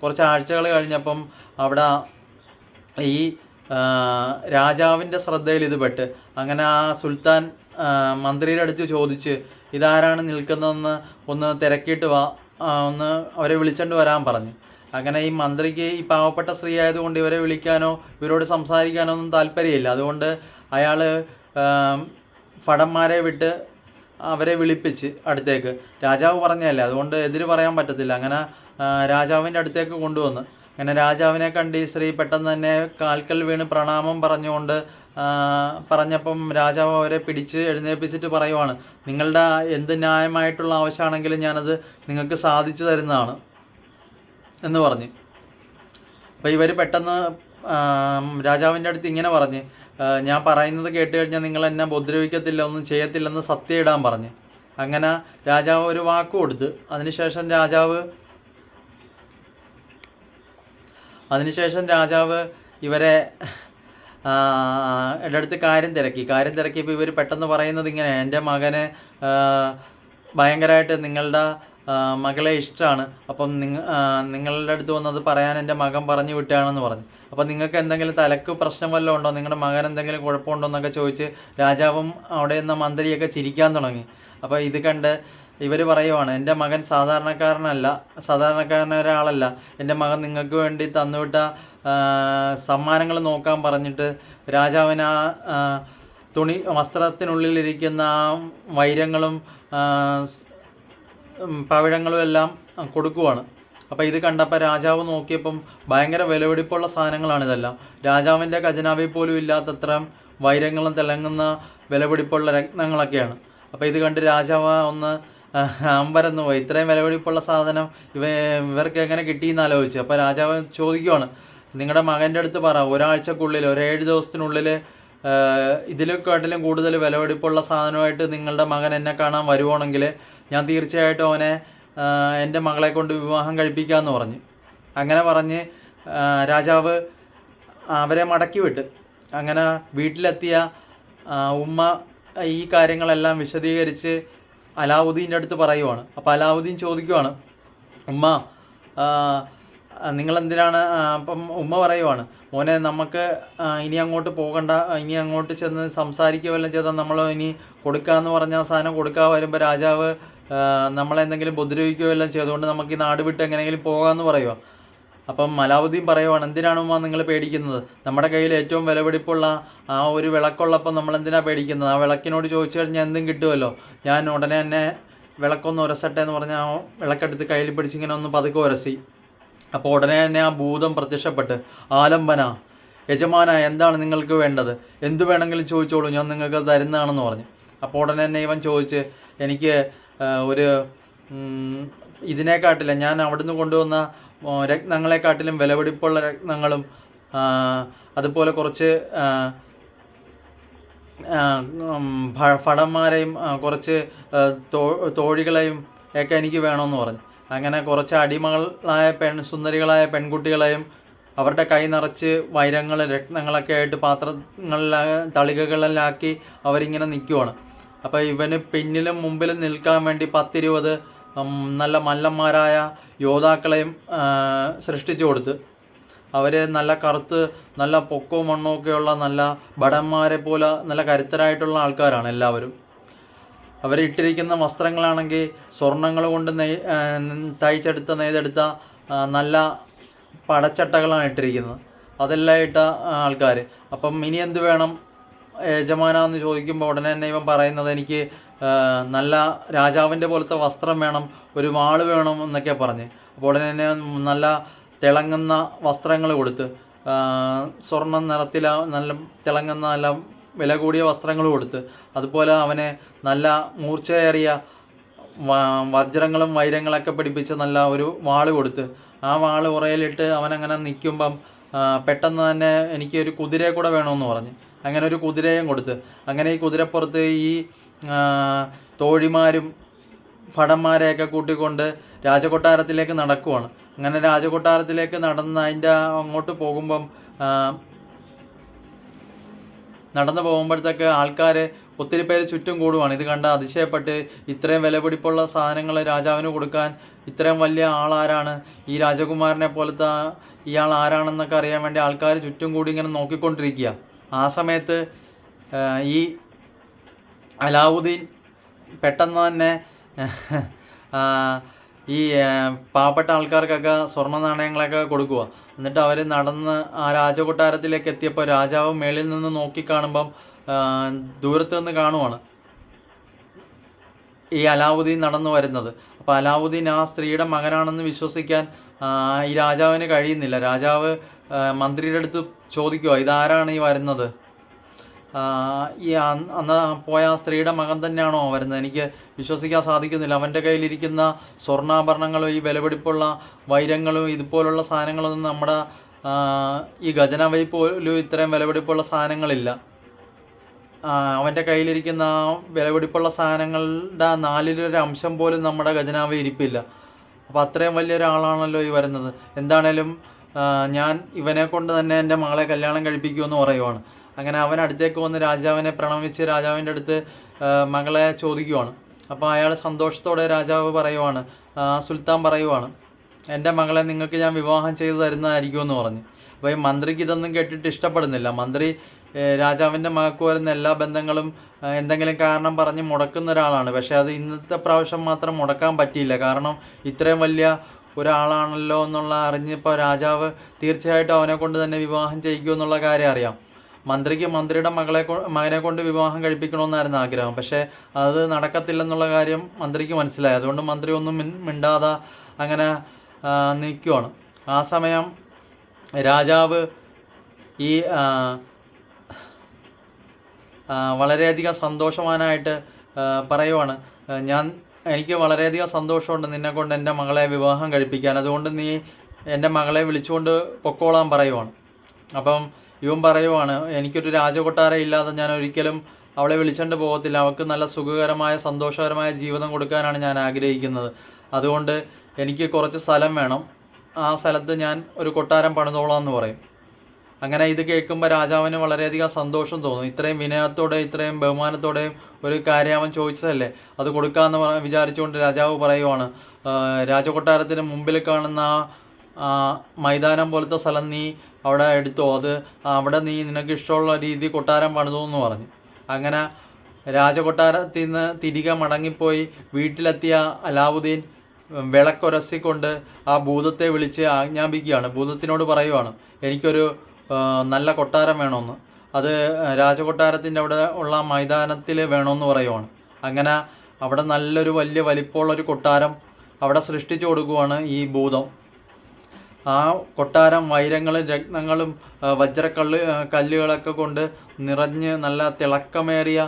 കുറച്ച് ആഴ്ചകൾ കഴിഞ്ഞപ്പം അവിടെ ഈ രാജാവിൻ്റെ ശ്രദ്ധയിൽ ഇത് പെട്ട്. അങ്ങനെ ആ സുൽത്താൻ മന്ത്രിയുടെ അടുത്ത് ചോദിച്ച് ഇതാരാണ് നിൽക്കുന്നതെന്ന് ഒന്ന് തിരക്കിയിട്ട് വാ, ഒന്ന് അവരെ വിളിച്ചുകൊണ്ട് വരാൻ പറഞ്ഞു. അങ്ങനെ ഈ മന്ത്രിക്ക് ഈ പാവപ്പെട്ട സ്ത്രീ ആയതുകൊണ്ട് ഇവരെ വിളിക്കാനോ ഇവരോട് സംസാരിക്കാനോ ഒന്നും താല്പര്യമില്ല. അതുകൊണ്ട് അയാൾ ഭടന്മാരെ വിട്ട് അവരെ വിളിപ്പിച്ച് അടുത്തേക്ക്. രാജാവ് പറഞ്ഞതല്ലേ, അതുകൊണ്ട് എതിര് പറയാൻ പറ്റത്തില്ല. അങ്ങനെ രാജാവിൻ്റെ അടുത്തേക്ക് കൊണ്ടുവന്ന്. അങ്ങനെ രാജാവിനെ കണ്ട് ഈ സ്ത്രീ പെട്ടെന്ന് തന്നെ കാൽക്കൽ വീണ് പ്രണാമം പറഞ്ഞപ്പം രാജാവ് അവരെ പിടിച്ച് എഴുന്നേൽപ്പിച്ചിട്ട് പറയുവാണ്, നിങ്ങളുടെ എന്ത് ന്യായമായിട്ടുള്ള ആവശ്യമാണെങ്കിലും ഞാനത് നിങ്ങൾക്ക് സാധിച്ചു തരുന്നതാണ് എന്ന് പറഞ്ഞ്. അപ്പോൾ ഇവർ പെട്ടെന്ന് രാജാവിൻ്റെ അടുത്ത് ഇങ്ങനെ പറഞ്ഞ്, ഞാൻ പറയുന്നത് കേട്ട് കഴിഞ്ഞാൽ നിങ്ങൾ എന്നെ ഉപദ്രവിക്കത്തില്ല, ഒന്നും ചെയ്യത്തില്ലെന്ന് സത്യം ഇടാൻ പറഞ്ഞ്. അങ്ങനെ രാജാവ് ഒരു വാക്ക് കൊടുത്ത്. അതിനുശേഷം രാജാവ് ഇവരെ എൻ്റെ അടുത്ത് കാര്യം തിരക്കിയപ്പോൾ ഇവർ പെട്ടെന്ന് പറയുന്നത് ഇങ്ങനെ, എൻ്റെ മകന് ഭയങ്കരമായിട്ട് നിങ്ങളുടെ മകളെ ഇഷ്ടമാണ്, അപ്പം നിങ്ങളുടെ അടുത്ത് വന്നത് പറയാൻ എൻ്റെ മകൻ പറഞ്ഞു വിട്ടാണെന്ന് പറഞ്ഞു. അപ്പം നിങ്ങൾക്ക് എന്തെങ്കിലും തലക്ക് പ്രശ്നം വല്ലതും ഉണ്ടോ, നിങ്ങളുടെ മകൻ എന്തെങ്കിലും കുഴപ്പമുണ്ടോ എന്നൊക്കെ ചോദിച്ച് രാജാവും അവിടെ നിന്ന് മന്ത്രിയൊക്കെ ചിരിക്കാൻ തുടങ്ങി. അപ്പോൾ ഇത് കണ്ട് ഇവർ പറയുവാണ്, എൻ്റെ മകൻ സാധാരണക്കാരനായ ഒരാളല്ല, എൻ്റെ മകൻ നിങ്ങൾക്ക് വേണ്ടി തന്നുവിട്ട സമ്മാനങ്ങൾ നോക്കാൻ പറഞ്ഞിട്ട് രാജാവിന് ആ വസ്ത്രത്തിനുള്ളിലിരിക്കുന്ന ആ വൈരങ്ങളും പവിഴങ്ങളും എല്ലാം കൊടുക്കുവാണ്. അപ്പോൾ ഇത് കണ്ടപ്പോൾ രാജാവ് നോക്കിയപ്പം ഭയങ്കര വിലപിടിപ്പുള്ള സാധനങ്ങളാണ് ഇതെല്ലാം. രാജാവിൻ്റെ ഖജനാവിൽ പോലും ഇല്ലാത്തത്ര വൈരങ്ങളും തിളങ്ങുന്ന വിലപിടിപ്പുള്ള രത്നങ്ങളൊക്കെയാണ്. അപ്പോൾ ഇത് കണ്ട് രാജാവ് ഒന്ന് അമ്പരന്ന് പോയി. ഇത്രയും വിലപിടിപ്പുള്ള സാധനം ഇവർക്ക് എങ്ങനെ കിട്ടിയെന്ന് ആലോചിച്ചു. അപ്പോൾ രാജാവ് ചോദിക്കുവാണ്, നിങ്ങളുടെ മകൻ്റെ അടുത്ത് പറ, ഒരാഴ്ചക്കുള്ളിൽ 7 ദിവസത്തിനുള്ളിൽ ഇതിലെക്കാട്ടിലും കൂടുതൽ വിലപിടിപ്പുള്ള സാധനമായിട്ട് നിങ്ങളുടെ മകൻ എന്നെ കാണാൻ വരുവാണെങ്കിൽ ഞാൻ തീർച്ചയായിട്ടും അവനെ എൻ്റെ മകളെ കൊണ്ട് വിവാഹം കഴിപ്പിക്കാമെന്ന് പറഞ്ഞു. അങ്ങനെ പറഞ്ഞ് രാജാവ് അവരെ മടക്കി വിട്ട്. അങ്ങനെ വീട്ടിലെത്തിയ ഉമ്മ ഈ കാര്യങ്ങളെല്ലാം വിശദീകരിച്ച് അലാവുദ്ദീൻ്റെ അടുത്ത് പറയുവാണ്. അപ്പോൾ അലാവുദ്ദീൻ ചോദിക്കുവാണ്, ഉമ്മ നിങ്ങളെന്തിനാണ്? അപ്പം ഉമ്മ പറയുവാണ്, മോനെ നമുക്ക് ഇനി അങ്ങോട്ട് പോകണ്ട, ഇനി അങ്ങോട്ട് ചെന്ന് സംസാരിക്കുക വല്ലതും ചെയ്താൽ നമ്മൾ ഇനി കൊടുക്കാമെന്ന് പറഞ്ഞ സാധനം കൊടുക്കാൻ വരുമ്പോൾ രാജാവ് നമ്മളെന്തെങ്കിലും ഉപദ്രവിക്കുകയോ എല്ലാം ചെയ്തുകൊണ്ട് നമുക്ക് ഈ നാട് വിട്ട് എങ്ങനെയെങ്കിലും പോകാമെന്ന് പറയുക. അപ്പം അലാവുദ്ദീൻ പറയുവാണ്, എന്തിനാണ് ഉമ്മ നിങ്ങൾ പേടിക്കുന്നത്? നമ്മുടെ കയ്യിൽ ഏറ്റവും വിലപിടിപ്പുള്ള ആ ഒരു വിളക്കുള്ളപ്പം നമ്മളെന്തിനാണ് പേടിക്കുന്നത്? ആ വിളക്കിനോട് ചോദിച്ചു കഴിഞ്ഞാൽ എന്തും കിട്ടുമല്ലോ. ഞാൻ ഉടനെ തന്നെ വിളക്കൊന്ന് ഉരസട്ടെ എന്ന് പറഞ്ഞാൽ ആ വിളക്കെടുത്ത് കയ്യിൽ പിടിച്ചിങ്ങനെ ഒന്ന് പതുക്കെ ഉരസി. അപ്പോൾ ഉടനെ തന്നെ ആ ഭൂതം പ്രത്യക്ഷപ്പെട്ട്, ആലംബന യജമാന എന്താണ് നിങ്ങൾക്ക് വേണ്ടത്, എന്തു വേണമെങ്കിലും ചോദിച്ചോളൂ, ഞാൻ നിങ്ങൾക്ക് തരുന്നതാണെന്ന് പറഞ്ഞു. അപ്പോൾ ഉടനെ തന്നെ ഇവൻ ചോദിച്ച്, എനിക്ക് ഒരു ഇതിനെക്കാട്ടില്ല, ഞാൻ അവിടുന്ന് കൊണ്ടുവന്ന രത്നങ്ങളെക്കാട്ടിലും വിലപിടിപ്പുള്ള രത്നങ്ങളും അതുപോലെ കുറച്ച് ഭടന്മാരെയും കുറച്ച് തോഴികളെയും ഒക്കെ എനിക്ക് വേണമെന്ന് പറഞ്ഞു. അങ്ങനെ കുറച്ച് അടിമകളായ സുന്ദരികളായ പെൺകുട്ടികളെയും അവരുടെ കൈ നിറച്ച് വൈരങ്ങൾ രത്നങ്ങളൊക്കെ ആയിട്ട് തളികകളിലാക്കി അവരിങ്ങനെ നിൽക്കുവാണ്. അപ്പോൾ ഇവന് പിന്നിലും മുമ്പിലും നിൽക്കാൻ വേണ്ടി 10-20 നല്ല മല്ലന്മാരായ യോദ്ധാക്കളെയും സൃഷ്ടിച്ചു കൊടുത്ത് അവർ നല്ല കറുത്ത് നല്ല പൊക്കവും മണ്ണും ഒക്കെയുള്ള നല്ല ഭടന്മാരെ പോലെ നല്ല കരുത്തരായിട്ടുള്ള ആൾക്കാരാണ് എല്ലാവരും. അവരിട്ടിരിക്കുന്ന വസ്ത്രങ്ങളാണെങ്കിൽ സ്വർണ്ണങ്ങൾ കൊണ്ട് നെയ്തെടുത്ത നല്ല പടച്ചട്ടകളാണ് ഇട്ടിരിക്കുന്നത്. അതെല്ലാം ഇട്ട ആൾക്കാർ. അപ്പം ഇനി എന്ത് വേണം യജമാനാന്ന് ചോദിക്കുമ്പോൾ ഉടനെ തന്നെ ഇവൻ പറയുന്നത് എനിക്ക് നല്ല രാജാവിൻ്റെ പോലത്തെ വസ്ത്രം വേണം, ഒരു വാള് വേണം എന്നൊക്കെ പറഞ്ഞ്. അപ്പോൾ ഉടനെ തന്നെ നല്ല തിളങ്ങുന്ന വസ്ത്രങ്ങൾ കൊടുത്ത് സ്വർണ്ണ നിറത്തിൽ നല്ല തിളങ്ങുന്ന നല്ല വില കൂടിയ വസ്ത്രങ്ങൾ കൊടുത്ത് അതുപോലെ അവനെ നല്ല മൂർച്ചയേറിയ വജ്രങ്ങളും വൈരങ്ങളൊക്കെ പിടിപ്പിച്ച് നല്ല ഒരു വാള് കൊടുത്ത് ആ വാള് ഉറയിലിട്ട് അവനങ്ങനെ നിൽക്കുമ്പം പെട്ടെന്ന് തന്നെ എനിക്കൊരു കുതിരയെ കൂടെ വേണമെന്ന് പറഞ്ഞ് അങ്ങനെ ഒരു കുതിരയും കൊടുത്ത് അങ്ങനെ ഈ കുതിരപ്പുറത്ത് ഈ തോഴിമാരും ഭടന്മാരെയൊക്കെ കൂട്ടിക്കൊണ്ട് രാജകൊട്ടാരത്തിലേക്ക് നടക്കുവാണ്. അങ്ങനെ രാജകൊട്ടാരത്തിലേക്ക് നടന്ന് അതിൻ്റെ അങ്ങോട്ട് നടന്നു പോകുമ്പോഴത്തേക്ക് ആൾക്കാർ ഒത്തിരി പേര് ചുറ്റും കൂടുവാണ്. ഇത് കണ്ട് അതിശയപ്പെട്ട് ഇത്രയും വിലപിടിപ്പുള്ള സാധനങ്ങൾ രാജാവിന് കൊടുക്കാൻ ഇത്രയും വലിയ ആളാരാണ്, ഈ രാജകുമാരനെ പോലത്തെ ഇയാൾ ആരാണെന്നൊക്കെ അറിയാൻ വേണ്ടി ആൾക്കാർ ചുറ്റും കൂടി ഇങ്ങനെ നോക്കിക്കൊണ്ടിരിക്കുക. ആ സമയത്ത് ഈ അലാവുദ്ദീൻ പെട്ടെന്ന് തന്നെ ഈ പാവപ്പെട്ട ആൾക്കാർക്കൊക്കെ സ്വർണ്ണ നാണയങ്ങളൊക്കെ കൊടുക്കുക. എന്നിട്ട് അവർ നടന്ന് ആ രാജകൊട്ടാരത്തിലേക്ക് എത്തിയപ്പോൾ രാജാവ് മേളിൽ നിന്ന് നോക്കിക്കാണുമ്പം ദൂരത്ത് നിന്ന് കാണുവാണ് ഈ അലാവുദ്ദീൻ നടന്നു വരുന്നത്. അപ്പോൾ അലാവുദ്ദീൻ ആ സ്ത്രീയുടെ മകനാണെന്ന് വിശ്വസിക്കാൻ ഈ രാജാവിന് കഴിയുന്നില്ല. രാജാവ് മന്ത്രിയുടെ അടുത്ത് ചോദിക്കുക, ഇതാരാണ് ഈ വരുന്നത്, ഈ അന്ന് പോയ ആ സ്ത്രീയുടെ മകൻ തന്നെയാണോ വരുന്നത്, എനിക്ക് വിശ്വസിക്കാൻ സാധിക്കുന്നില്ല. അവൻ്റെ കയ്യിലിരിക്കുന്ന സ്വർണ്ണാഭരണങ്ങളും ഈ വിലപിടിപ്പുള്ള വൈരങ്ങളും ഇതുപോലുള്ള സാധനങ്ങളൊന്നും നമ്മുടെ ഈ ഖജനാവയിൽ പോലും ഇത്രയും വിലപിടിപ്പുള്ള സാധനങ്ങളില്ല. അവൻ്റെ കയ്യിലിരിക്കുന്ന ആ വിലപിടിപ്പുള്ള സാധനങ്ങളുടെ 4-1 അംശം പോലും നമ്മുടെ ഖജനാവയിൽ ഇരിപ്പില്ല. അപ്പോൾ അത്രയും വലിയൊരാളാണല്ലോ ഈ വരുന്നത്. എന്താണേലും ഞാൻ ഇവനെ കൊണ്ട് തന്നെ എൻ്റെ മകളെ കല്യാണം കഴിപ്പിക്കുമെന്ന് പറയുവാണ്. അങ്ങനെ അവൻ അടുത്തേക്ക് വന്ന് രാജാവിനെ പ്രണമിച്ച് രാജാവിൻ്റെ അടുത്ത് മകളെ ചോദിക്കുവാണ്. അപ്പോൾ അയാൾ സന്തോഷത്തോടെ രാജാവ് പറയുവാണ്, സുൽത്താൻ പറയുവാണ്, എൻ്റെ മകളെ നിങ്ങൾക്ക് ഞാൻ വിവാഹം ചെയ്തു തരുന്നതായിരിക്കുമെന്ന് പറഞ്ഞു. അപ്പോൾ ഈ മന്ത്രിക്ക് ഇതൊന്നും കേട്ടിട്ട് ഇഷ്ടപ്പെടുന്നില്ല. മന്ത്രി രാജാവിൻ്റെ മകൾക്ക് വരുന്ന എല്ലാ ബന്ധങ്ങളും എന്തെങ്കിലും കാരണം പറഞ്ഞ് മുടക്കുന്ന ഒരാളാണ്. പക്ഷേ അത് ഇന്നത്തെ പ്രാവശ്യം മാത്രം മുടക്കാൻ പറ്റിയില്ല. കാരണം ഇത്രയും വലിയ ഒരാളാണല്ലോ എന്നുള്ള അറിഞ്ഞപ്പോൾ രാജാവ് തീർച്ചയായിട്ടും അവനെ കൊണ്ട് തന്നെ വിവാഹം ചെയ്യിക്കുമെന്നുള്ള കാര്യം അറിയാം. മന്ത്രിക്ക് മന്ത്രിയുടെ മകനെ കൊണ്ട് വിവാഹം കഴിപ്പിക്കണമെന്നായിരുന്നു ആഗ്രഹം. പക്ഷേ അത് നടക്കത്തില്ലെന്നുള്ള കാര്യം മന്ത്രിക്ക് മനസ്സിലായി. അതുകൊണ്ട് മന്ത്രി ഒന്നും മിണ്ടാതെ അങ്ങനെ നിൽക്കുവാണ്. ആ സമയം രാജാവ് ഈ വളരെയധികം സന്തോഷവാനായിട്ട് പറയുവാണ്, എനിക്ക് വളരെയധികം സന്തോഷമുണ്ട് നിന്നെ കൊണ്ട് എൻ്റെ മകളെ വിവാഹം കഴിപ്പിക്കാൻ, അതുകൊണ്ട് നീ എൻ്റെ മകളെ വിളിച്ചുകൊണ്ട് പൊക്കോളാൻ പറയുവാണ്. അപ്പം ഇവൻ പറയുവാണ്, എനിക്കൊരു രാജകൊട്ടാരം ഇല്ലാതെ ഞാൻ ഒരിക്കലും അവളെ വിളിച്ചുകൊണ്ട് പോകത്തില്ല, അവൾക്ക് നല്ല സുഖകരമായ സന്തോഷകരമായ ജീവിതം കൊടുക്കാനാണ് ഞാൻ ആഗ്രഹിക്കുന്നത്. അതുകൊണ്ട് എനിക്ക് കുറച്ച് സ്ഥലം വേണം, ആ സ്ഥലത്ത് ഞാൻ ഒരു കൊട്ടാരം പണിതോളാം എന്ന് പറയും. അങ്ങനെ ഇത് കേൾക്കുമ്പോൾ രാജാവിന് വളരെയധികം സന്തോഷം തോന്നും. ഇത്രയും വിനയത്തോടെ ഇത്രയും ബഹുമാനത്തോടെയും ഒരു കാര്യം അവൻ ചോദിച്ചതല്ലേ, അത് കൊടുക്കാമെന്ന് വിചാരിച്ചുകൊണ്ട് രാജാവ് പറയുവാണ്, രാജകൊട്ടാരത്തിന് മുമ്പിൽ കാണുന്ന മൈതാനം പോലത്തെ സ്ഥലം നീ അവിടെ എടുത്തോ, അവിടെ നീ നിനക്ക് ഇഷ്ടമുള്ള രീതി കൊട്ടാരം പണിതോ എന്ന് പറഞ്ഞു. അങ്ങനെ രാജകൊട്ടാരത്തിൽ നിന്ന് തിരികെ മടങ്ങിപ്പോയി വീട്ടിലെത്തിയ അലാവുദ്ദീൻ വിളക്കൊരസിക്കൊണ്ട് ആ ഭൂതത്തെ വിളിച്ച് ആജ്ഞാപിക്കുകയാണ്. ഭൂതത്തിനോട് പറയുവാണ്, എനിക്കൊരു നല്ല കൊട്ടാരം വേണമെന്ന്, അത് രാജകൊട്ടാരത്തിൻ്റെ അവിടെ ഉള്ള മൈതാനത്തിൽ വേണമെന്ന് പറയുവാണ്. അങ്ങനെ അവിടെ നല്ലൊരു വലിയ വലിപ്പമുള്ളൊരു കൊട്ടാരം അവിടെ സൃഷ്ടിച്ചു കൊടുക്കുവാണ് ഈ ഭൂതം. ആ കൊട്ടാരം വൈരങ്ങളും രത്നങ്ങളും കല്ലുകളൊക്കെ കൊണ്ട് നിറഞ്ഞ് നല്ല തിളക്കമേറിയ,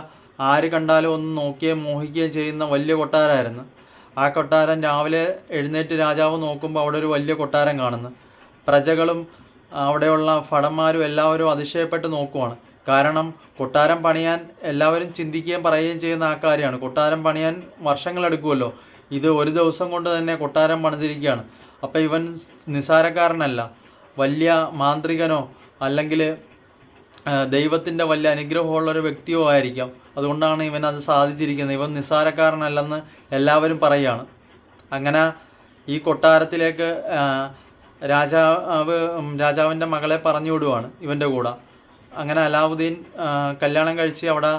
ആര് കണ്ടാലും ഒന്ന് നോക്കുകയും മോഹിക്കുകയും ചെയ്യുന്ന വലിയ കൊട്ടാരമായിരുന്നു. ആ കൊട്ടാരം രാവിലെ എഴുന്നേറ്റ് രാജാവ് നോക്കുമ്പോൾ അവിടെ ഒരു വലിയ കൊട്ടാരം കാണുന്നു. പ്രജകളും അവിടെയുള്ള ഭടന്മാരും എല്ലാവരും അതിശയപ്പെട്ട് നോക്കുവാണ്. കാരണം കൊട്ടാരം പണിയാൻ എല്ലാവരും ചിന്തിക്കുകയും പറയുകയും ചെയ്യുന്ന ആ കാര്യമാണ്. കൊട്ടാരം പണിയാൻ വർഷങ്ങളെടുക്കുമല്ലോ. ഇത് ഒരു ദിവസം കൊണ്ട് തന്നെ കൊട്ടാരം പണിതിരിക്കുകയാണ്. അപ്പോൾ ഇവൻ നിസാരക്കാരനല്ല, വലിയ മാന്ത്രികനോ അല്ലെങ്കിൽ ദൈവത്തിൻ്റെ വലിയ അനുഗ്രഹമുള്ളൊരു വ്യക്തിയോ ആയിരിക്കാം. അതുകൊണ്ടാണ് ഇവൻ അത് സാധിച്ചിരിക്കുന്നത്. ഇവൻ നിസാരക്കാരനല്ലെന്ന് എല്ലാവരും പറയുകയാണ്. അങ്ങനെ ഈ കൊട്ടാരത്തിലേക്ക് രാജാവിൻ്റെ മകളെ പറഞ്ഞു വിടുവാണ് ഇവൻ്റെ കൂടെ. അങ്ങനെ അലാവുദ്ദീൻ കല്യാണം കഴിച്ച് അവിടെ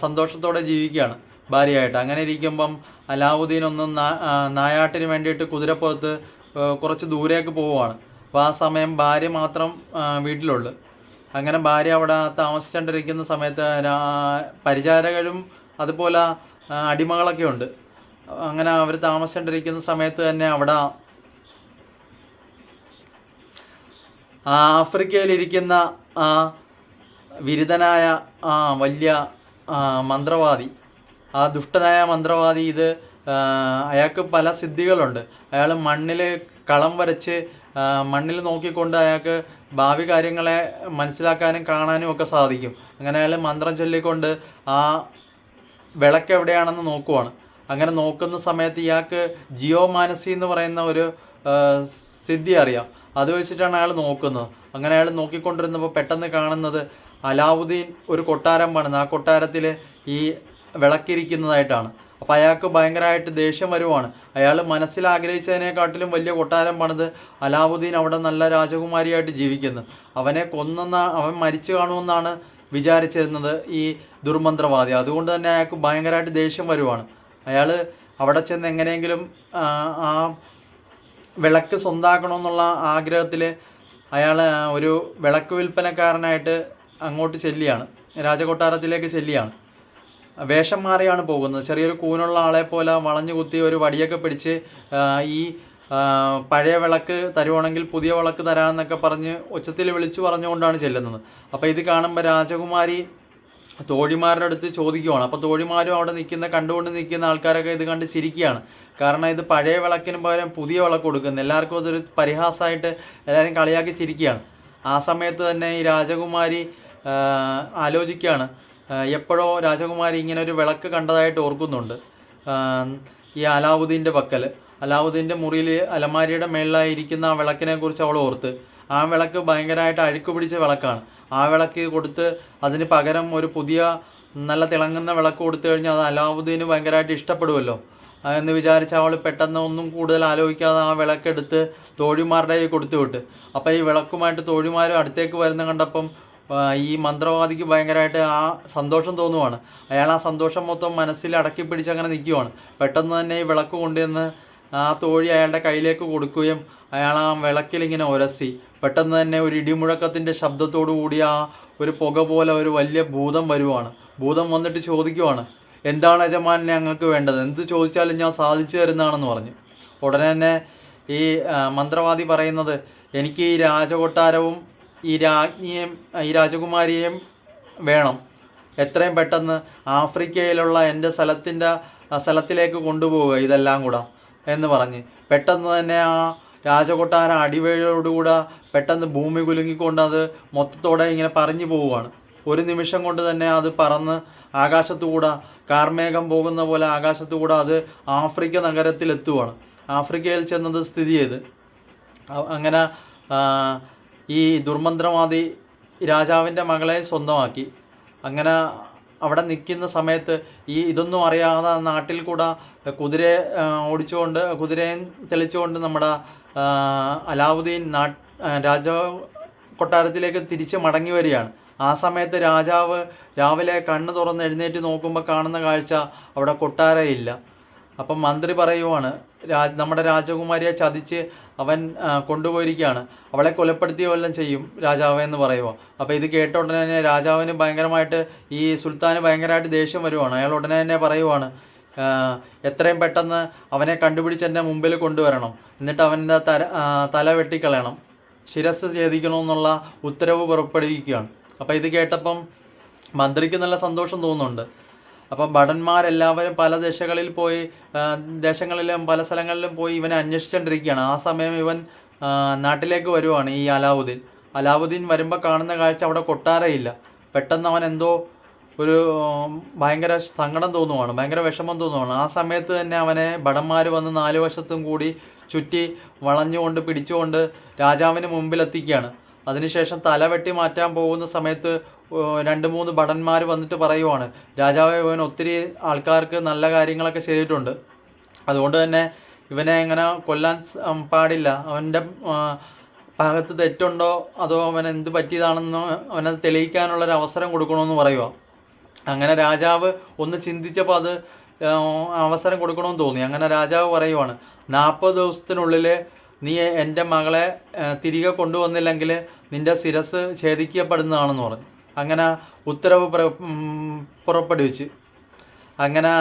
സന്തോഷത്തോടെ ജീവിക്കുകയാണ് ഭാര്യയായിട്ട്. അങ്ങനെ ഇരിക്കുമ്പം അലാവുദ്ദീൻ ഒന്നും നായാട്ടിന് വേണ്ടിയിട്ട് കുതിരപ്പുറത്ത് കുറച്ച് ദൂരേക്ക് പോവുകയാണ്. അപ്പോൾ ആ സമയം ഭാര്യ മാത്രം വീട്ടിലുള്ളു. അങ്ങനെ ഭാര്യ അവിടെ താമസിച്ചുകൊണ്ടിരിക്കുന്ന സമയത്ത് പരിചാരകരും അതുപോലെ അടിമകളൊക്കെ ഉണ്ട്. അങ്ങനെ അവർ താമസിച്ചുകൊണ്ടിരിക്കുന്ന സമയത്ത് തന്നെ അവിടെ ആഫ്രിക്കയിലിരിക്കുന്ന ആ വിരുദ്ധനായ വലിയ മന്ത്രവാദി, ആ ദുഷ്ടനായ മന്ത്രവാദി, ഇത് അയാൾക്ക് പല സിദ്ധികളുണ്ട്. അയാൾ മണ്ണിൽ കളം വരച്ച് മണ്ണിൽ നോക്കിക്കൊണ്ട് അയാൾക്ക് ഭാവി കാര്യങ്ങളെ മനസ്സിലാക്കാനും കാണാനും ഒക്കെ സാധിക്കും. അങ്ങനെ അയാൾ മന്ത്രം ചൊല്ലിക്കൊണ്ട് ആ വിളക്ക് എവിടെയാണെന്ന് നോക്കുവാണ്. അങ്ങനെ നോക്കുന്ന സമയത്ത് ഇയാൾക്ക് ജിയോമാനസി എന്ന് പറയുന്ന ഒരു സിദ്ധി അറിയാം. അത് വെച്ചിട്ടാണ് അയാൾ നോക്കുന്നത്. അങ്ങനെ അയാൾ നോക്കിക്കൊണ്ടിരുന്നപ്പോൾ പെട്ടെന്ന് കാണുന്നത് അലാവുദ്ദീൻ ഒരു കൊട്ടാരം പണിത് ആ കൊട്ടാരത്തിൽ ഈ വിളക്കിരിക്കുന്നതായിട്ടാണ്. അപ്പോൾ അയാൾക്ക് ഭയങ്കരമായിട്ട് ദേഷ്യം വരുവാണ്. അയാൾ മനസ്സിൽ ആഗ്രഹിച്ചതിനെക്കാട്ടിലും വലിയ കൊട്ടാരം പണിത് അലാവുദ്ദീൻ അവിടെ നല്ല രാജകുമാരിയായിട്ട് ജീവിക്കുന്നു. അവനെ അവൻ മരിച്ചു കാണുമെന്നാണ് വിചാരിച്ചിരുന്നത് ഈ ദുർമന്ത്രവാദി. അതുകൊണ്ട് തന്നെ അയാൾക്ക് ഭയങ്കരമായിട്ട് ദേഷ്യം വരുവാണ്. അയാൾ അവിടെ ചെന്ന് എങ്ങനെയെങ്കിലും ആ വിളക്ക് സ്വന്തമാക്കണമെന്നുള്ള ആഗ്രഹത്തിൽ അയാൾ ഒരു വിളക്ക് വിൽപ്പനക്കാരനായിട്ട് അങ്ങോട്ട് ചെല്ലുകയാണ്, രാജകൊട്ടാരത്തിലേക്ക് ചെല്ലുകയാണ്. വേഷം മാറിയാണ് പോകുന്നത്. ചെറിയൊരു കൂനുള്ള ആളെ പോലെ വളഞ്ഞു കുത്തി ഒരു വടിയൊക്കെ പിടിച്ച് ഈ പഴയ വിളക്ക് തരുവാണെങ്കിൽ പുതിയ വിളക്ക് തരാമെന്നൊക്കെ പറഞ്ഞ് ഉച്ചത്തിൽ വിളിച്ചു പറഞ്ഞുകൊണ്ടാണ് ചെല്ലുന്നത്. അപ്പോൾ ഇത് കാണുമ്പോൾ രാജകുമാരി തോഴിമാരുടെ അടുത്ത് ചോദിക്കുവാണ്. അപ്പോൾ തോഴിമാരും അവിടെ കണ്ടുകൊണ്ട് നിൽക്കുന്ന ആൾക്കാരൊക്കെ ഇത് കണ്ട് ചിരിക്കുകയാണ്. കാരണം ഇത് പഴയ വിളക്കിന് പകരം പുതിയ വിളക്ക് കൊടുക്കുന്നു. എല്ലാവർക്കും അതൊരു പരിഹാസമായിട്ട് എല്ലാവരും കളിയാക്കി ചിരിക്കുകയാണ്. ആ സമയത്ത് തന്നെ ഈ രാജകുമാരി ആലോചിക്കുകയാണ്. എപ്പോഴോ രാജകുമാരി ഇങ്ങനെ ഒരു വിളക്ക് കണ്ടതായിട്ട് ഓർക്കുന്നുണ്ട്. ഈ അലാവുദ്ദീൻ്റെ പക്കൽ, അലാവുദ്ദീൻ്റെ മുറിയിൽ അലമാരിയുടെ മേളിലായിരിക്കുന്ന ആ വിളക്കിനെ കുറിച്ച് അവൾ ഓർത്ത്. ആ വിളക്ക് ഭയങ്കരമായിട്ട് അഴുക്ക് പിടിച്ച വിളക്കാണ്. ആ വിളക്ക് കൊടുത്ത് അതിന് പകരം ഒരു പുതിയ നല്ല തിളങ്ങുന്ന വിളക്ക് കൊടുത്തു കഴിഞ്ഞാൽ അത് അലാവുദ്ദീന് ഭയങ്കരമായിട്ട് ഇഷ്ടപ്പെടുമല്ലോ എന്ന് വിചാരിച്ച് അവൾ പെട്ടെന്ന് ഒന്നും കൂടുതൽ ആലോചിക്കാതെ ആ വിളക്കെടുത്ത് തോഴിമാരുടെ കയ്യിൽ കൊടുത്തു വിട്ട്. അപ്പോൾ ഈ വിളക്കുമായിട്ട് തോഴിമാരും അടുത്തേക്ക് വരുന്ന കണ്ടപ്പം ഈ മന്ത്രവാദിക്ക് ഭയങ്കരമായിട്ട് ആ സന്തോഷം തോന്നുവാണ്. അയാൾ ആ സന്തോഷം മൊത്തം മനസ്സിൽ അടക്കി പിടിച്ച് അങ്ങനെ നിൽക്കുവാണ്. പെട്ടെന്ന് തന്നെ ഈ വിളക്ക് കൊണ്ടുവന്ന് ആ തോഴി അയാളുടെ കയ്യിലേക്ക് കൊടുക്കുകയും അയാൾ ആ വിളക്കിലിങ്ങനെ ഉരസി. പെട്ടെന്ന് തന്നെ ഒരു ഇടിമുഴക്കത്തിൻ്റെ ശബ്ദത്തോടു കൂടി ആ ഒരു പുക പോലെ ഒരു വലിയ ഭൂതം വരുവാണ്. ഭൂതം വന്നിട്ട് ചോദിക്കുവാണ്, എന്താണ് യജമാനെ ഞങ്ങൾക്ക് വേണ്ടത്? എന്ത് ചോദിച്ചാലും ഞാൻ സാധിച്ചു തരുന്നതാണെന്ന് പറഞ്ഞു. ഉടനെ തന്നെ ഈ മന്ത്രവാദി പറയുന്നത്, എനിക്ക് ഈ രാജകൊട്ടാരവും ഈ രാജ്ഞിയെയും ഈ രാജകുമാരിയെയും വേണം. എത്രയും പെട്ടെന്ന് ആഫ്രിക്കയിലുള്ള എൻ്റെ സ്ഥലത്തിലേക്ക് കൊണ്ടുപോവുക ഇതെല്ലാം കൂടെ എന്ന് പറഞ്ഞ് പെട്ടെന്ന് തന്നെ ആ രാജകൊട്ടാരം അടിവേഴോടുകൂടെ പെട്ടെന്ന് ഭൂമി കുലുങ്ങിക്കൊണ്ട് അത് മൊത്തത്തോടെ ഇങ്ങനെ പറഞ്ഞു പോവുകയാണ്. ഒരു നിമിഷം കൊണ്ട് തന്നെ അത് പറന്ന് ആകാശത്തുകൂടെ കാർമേഘം പോകുന്ന പോലെ ആകാശത്തുകൂടെ അത് ആഫ്രിക്ക നഗരത്തിലെത്തുവാണ്. ആഫ്രിക്കയിൽ ചെന്നത് സ്ഥിതി ചെയ്ത് അങ്ങനെ ഈ ദുർമന്ത്രവാദി രാജാവിൻ്റെ മകളെ സ്വന്തമാക്കി. അങ്ങനെ അവിടെ നിൽക്കുന്ന സമയത്ത് ഇതൊന്നും അറിയാതെ നാട്ടിൽ കൂടെ കുതിരയെ ഓടിച്ചുകൊണ്ട് കുതിരയും തെളിച്ചുകൊണ്ട് നമ്മുടെ അലാവുദ്ദീൻ രാജ കൊട്ടാരത്തിലേക്ക് തിരിച്ച് മടങ്ങി വരികയാണ്. ആ സമയത്ത് രാജാവ് രാവിലെ കണ്ണ് തുറന്ന് എഴുന്നേറ്റ് നോക്കുമ്പോൾ കാണുന്ന കാഴ്ച അവിടെ കൊട്ടാരമില്ല. അപ്പം മന്ത്രി പറയുവാണ്, നമ്മുടെ രാജകുമാരിയെ ചതിച്ച് അവൻ കൊണ്ടുപോയിരിക്കുകയാണ്, അവളെ കൊലപ്പെടുത്തിയ വല്ലതും ചെയ്യും രാജാവ് എന്ന് പറയുമോ. അപ്പോൾ ഇത് കേട്ട ഉടനെ തന്നെ രാജാവിന് ഭയങ്കരമായിട്ട് ഈ സുൽത്താന് ഭയങ്കരമായിട്ട് ദേഷ്യം വരുവാണ്. അയാൾ ഉടനെ തന്നെ പറയുവാണ്, എത്രയും പെട്ടെന്ന് അവനെ കണ്ടുപിടിച്ച് എൻ്റെ മുമ്പിൽ കൊണ്ടുവരണം, എന്നിട്ട് അവൻ്റെ തല വെട്ടിക്കളയണം, ശിരസ് ഛേദിക്കണമെന്നുള്ള ഉത്തരവ് പുറപ്പെടുവിക്കുകയാണ്. അപ്പോൾ ഇത് കേട്ടപ്പം മന്ത്രിക്ക് നല്ല സന്തോഷം തോന്നുന്നുണ്ട്. അപ്പം ഭടന്മാരെല്ലാവരും പല ദേശങ്ങളിലും പല സ്ഥലങ്ങളിലും പോയി ഇവനെ അന്വേഷിച്ചുകൊണ്ടിരിക്കുകയാണ്. ആ സമയം ഇവൻ നാട്ടിലേക്ക് വരുവാണ് ഈ അലാവുദ്ദീൻ. അലാവുദ്ദീൻ വരുമ്പോൾ കാണുന്ന കാഴ്ച അവിടെ കൊട്ടാരയില്ല. പെട്ടെന്ന് അവൻ എന്തോ ഒരു ഭയങ്കര സങ്കടം തോന്നുവാണ്, ഭയങ്കര വിഷമം തോന്നുവാണ്. ആ സമയത്ത് തന്നെ അവനെ ഭടന്മാർ വന്ന് 4 വശത്തും കൂടി ചുറ്റി വളഞ്ഞുകൊണ്ട് പിടിച്ചുകൊണ്ട് രാജാവിന് മുമ്പിലെത്തിക്കുകയാണ്. അതിനുശേഷം തല വെട്ടി മാറ്റാൻ പോകുന്ന സമയത്ത് 2-3 ഭടന്മാർ വന്നിട്ട് പറയുവാണ്, രാജാവ് ഇവൻ ഒത്തിരി ആൾക്കാർക്ക് നല്ല കാര്യങ്ങളൊക്കെ ചെയ്തിട്ടുണ്ട്, അതുകൊണ്ട് തന്നെ ഇവനെ എങ്ങനെ കൊല്ലാൻ പാടില്ല, അവൻ്റെ ഭാഗത്ത് തെറ്റുണ്ടോ അതോ അവൻ എന്ത് പറ്റിയതാണെന്നോ അവനത് തെളിയിക്കാനുള്ളൊരു അവസരം കൊടുക്കണമെന്ന് പറയുക. അങ്ങനെ രാജാവ് ഒന്ന് ചിന്തിച്ചപ്പോൾ അത് അവസരം കൊടുക്കണമെന്ന് തോന്നി. അങ്ങനെ രാജാവ് പറയുവാണ്, 40 ദിവസത്തിനുള്ളിൽ നീ എൻ്റെ മകളെ തിരികെ കൊണ്ടുവന്നില്ലെങ്കിൽ നിൻ്റെ ശിരസ് ഛേദിക്കപ്പെടുന്നതാണെന്ന് പറഞ്ഞു. അങ്ങനെ ഉത്തരവ് പുറപ്പെടുവിച്ച്. അങ്ങനെ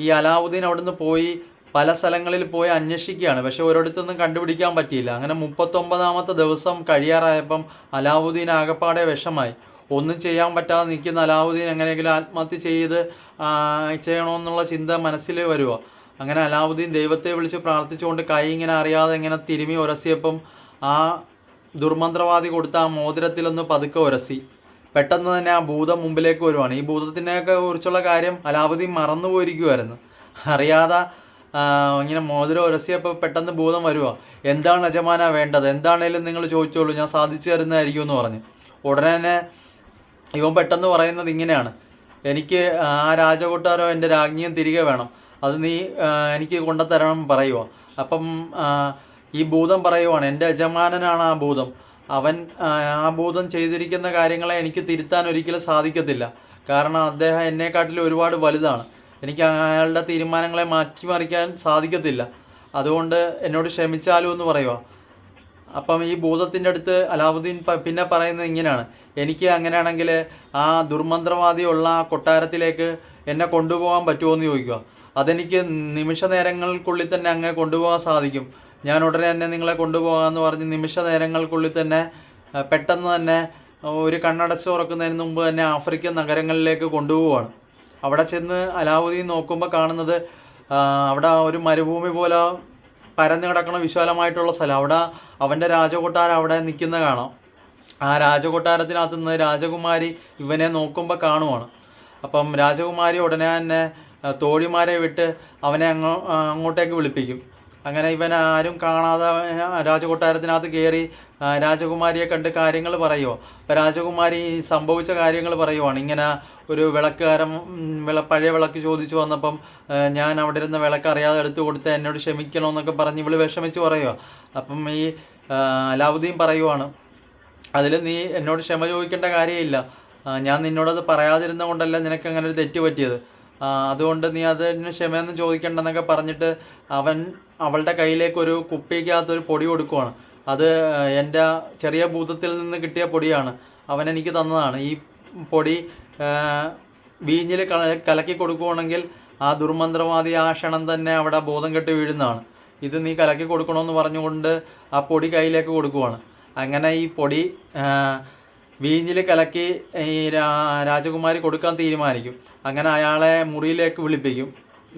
ഈ അലാവുദ്ദീൻ അവിടുന്ന് പോയി പല സ്ഥലങ്ങളിൽ പോയി അന്വേഷിക്കുകയാണ്. പക്ഷെ ഒരിടത്തൊന്നും കണ്ടുപിടിക്കാൻ പറ്റിയില്ല. അങ്ങനെ 39ാമത്തെ ദിവസം കഴിയാറായപ്പം അലാവുദ്ദീൻ ആകപ്പാടെ വിഷമായി. ഒന്നും ചെയ്യാൻ പറ്റാതെ നിൽക്കുന്ന അലാവുദ്ദീൻ എങ്ങനെയെങ്കിലും ആത്മഹത്യ ചെയ്യണമെന്നുള്ള ചിന്ത മനസ്സിൽ വരുക. അങ്ങനെ അലാവുദ്ദീൻ ദൈവത്തെ വിളിച്ച് പ്രാർത്ഥിച്ചുകൊണ്ട് കൈ ഇങ്ങനെ അറിയാതെ ഇങ്ങനെ തിരുമി ഉരസിയപ്പം ആ ദുർമന്ത്രവാദി കൊടുത്ത ആ മോതിരത്തിലൊന്ന് പതുക്കെ ഉരസി. പെട്ടെന്ന് തന്നെ ആ ഭൂതം മുമ്പിലേക്ക് വരുവാണ്. ഈ ഭൂതത്തിനെയൊക്കെ കുറിച്ചുള്ള കാര്യം അലാവുദ്ദീൻ മറന്നു പോയിരിക്കുമായിരുന്നു. അറിയാതെ ഇങ്ങനെ മോതിരം ഉരസിയപ്പോൾ പെട്ടെന്ന് ഭൂതം വരുക. എന്താണ് യജമാനാ വേണ്ടത്, എന്താണേലും നിങ്ങൾ ചോദിച്ചോളൂ, ഞാൻ സാധിച്ചു തരുന്നതായിരിക്കും എന്ന് പറഞ്ഞു. ഉടനെ തന്നെ ഇവൻ പെട്ടെന്ന് പറയുന്നത് ഇങ്ങനെയാണ്, എനിക്ക് ആ രാജകൊട്ടാരോ എൻ്റെ രാജ്ഞിയും തിരികെ വേണം, അത് നീ എനിക്ക് കൊണ്ടുതരണം പറയുക. അപ്പം ഈ ഭൂതം പറയുവാണ്, എൻ്റെ യജമാനനാണ് ആ ഭൂതം, അവൻ ആ ഭൂതം ചെയ്തിരിക്കുന്ന കാര്യങ്ങളെ എനിക്ക് തിരുത്താൻ ഒരിക്കലും സാധിക്കത്തില്ല. കാരണം അദ്ദേഹം എന്നെക്കാട്ടിലും ഒരുപാട് വലുതാണ്, എനിക്ക് അയാളുടെ തീരുമാനങ്ങളെ മാറ്റിമറിക്കാൻ സാധിക്കത്തില്ല, അതുകൊണ്ട് എന്നോട് ക്ഷമിച്ചാലോ എന്ന് പറയുക. അപ്പം ഈ ഭൂതത്തിൻ്റെ അടുത്ത് അലാവുദ്ദീൻ പിന്നെ പറയുന്നത് ഇങ്ങനെയാണ്, എനിക്ക് അങ്ങനെയാണെങ്കിൽ ആ ദുർമന്ത്രവാദിയുള്ള ആ കൊട്ടാരത്തിലേക്ക് എന്നെ കൊണ്ടുപോകാൻ പറ്റുമോ എന്ന് ചോദിക്കുക. അതെനിക്ക് നിമിഷ നേരങ്ങൾക്കുള്ളിൽ തന്നെ അങ്ങ് കൊണ്ടുപോകാൻ സാധിക്കും, ഞാൻ ഉടനെ തന്നെ നിങ്ങളെ കൊണ്ടുപോകാമെന്ന് പറഞ്ഞ് നിമിഷ നേരങ്ങൾക്കുള്ളിൽ തന്നെ പെട്ടെന്ന് തന്നെ ഒരു കണ്ണടച്ച് തുറക്കുന്നതിന് മുമ്പ് തന്നെ ആഫ്രിക്കൻ നഗരങ്ങളിലേക്ക് കൊണ്ടുപോവുകയാണ്. അവിടെ ചെന്ന് അലാവുദ്ദീൻ നോക്കുമ്പോൾ കാണുന്നത് അവിടെ ഒരു മരുഭൂമി പോലെ പരന്നു കിടക്കണ വിശാലമായിട്ടുള്ള സ്ഥലം. അവിടെ അവൻ്റെ രാജകൊട്ടാരം അവിടെ നിൽക്കുന്ന കാണാം. ആ രാജകൊട്ടാരത്തിനകത്ത് നിന്ന് രാജകുമാരി ഇവനെ നോക്കുമ്പോൾ കാണുവാണ്. അപ്പം രാജകുമാരി ഉടനെ തന്നെ തോഴിമാരെ വിട്ട് അവനെ അങ്ങോട്ടേക്ക് വിളിപ്പിക്കും. അങ്ങനെ ഇവൻ ആരും കാണാതെ രാജകൊട്ടാരത്തിനകത്ത് കയറി രാജകുമാരിയെ കണ്ട് കാര്യങ്ങൾ പറയുമോ. അപ്പോൾ രാജകുമാരി സംഭവിച്ച കാര്യങ്ങൾ പറയുവാണ്. ഇങ്ങനെ ഒരു വിളക്കുകാരൻ പഴയ വിളക്ക് ചോദിച്ചു വന്നപ്പം ഞാൻ അവിടെ ഇരുന്ന വിളക്ക് അറിയാതെ എടുത്തു കൊടുത്ത് എന്നോട് ക്ഷമിക്കണമെന്നൊക്കെ പറഞ്ഞ് ഇവള് വിഷമിച്ച് പറയുക. അപ്പം ഈ അലാവുദ്ദീൻ പറയുവാണ്, അതിൽ നീ എന്നോട് ക്ഷമ ചോദിക്കേണ്ട കാര്യമില്ല, ഞാൻ നിന്നോടത് പറയാതിരുന്ന കൊണ്ടല്ല നിനക്ക് അങ്ങനെ ഒരു തെറ്റ് പറ്റിയത്, അതുകൊണ്ട് നീ അതിന് ക്ഷമയൊന്നും ചോദിക്കേണ്ടെന്നൊക്കെ പറഞ്ഞിട്ട് അവളുടെ കയ്യിലേക്ക് ഒരു കുപ്പിക്കകത്തൊരു പൊടി കൊടുക്കുവാണ്. അത് എൻ്റെ ചെറിയ ഭൂതത്തിൽ നിന്ന് കിട്ടിയ പൊടിയാണ്, അവൻ എനിക്ക് തന്നതാണ്. ഈ പൊടി വീഞ്ഞിൽ കലക്കി കൊടുക്കുകയാണെങ്കിൽ ആ ദുർമന്ത്രവാദി ആ ക്ഷണം തന്നെ അവിടെ ബോധം കെട്ട് വീഴുന്നതാണ്. ഇത് നീ കലക്കി കൊടുക്കണമെന്ന് പറഞ്ഞുകൊണ്ട് ആ പൊടി കയ്യിലേക്ക് കൊടുക്കുവാണ്. അങ്ങനെ ഈ പൊടി വീഞ്ഞിൽ കലക്കി ഈ രാജകുമാരി കൊടുക്കാൻ തീരുമാനിക്കും. അങ്ങനെ അയാളെ മുറിയിലേക്ക് വിളിപ്പിക്കും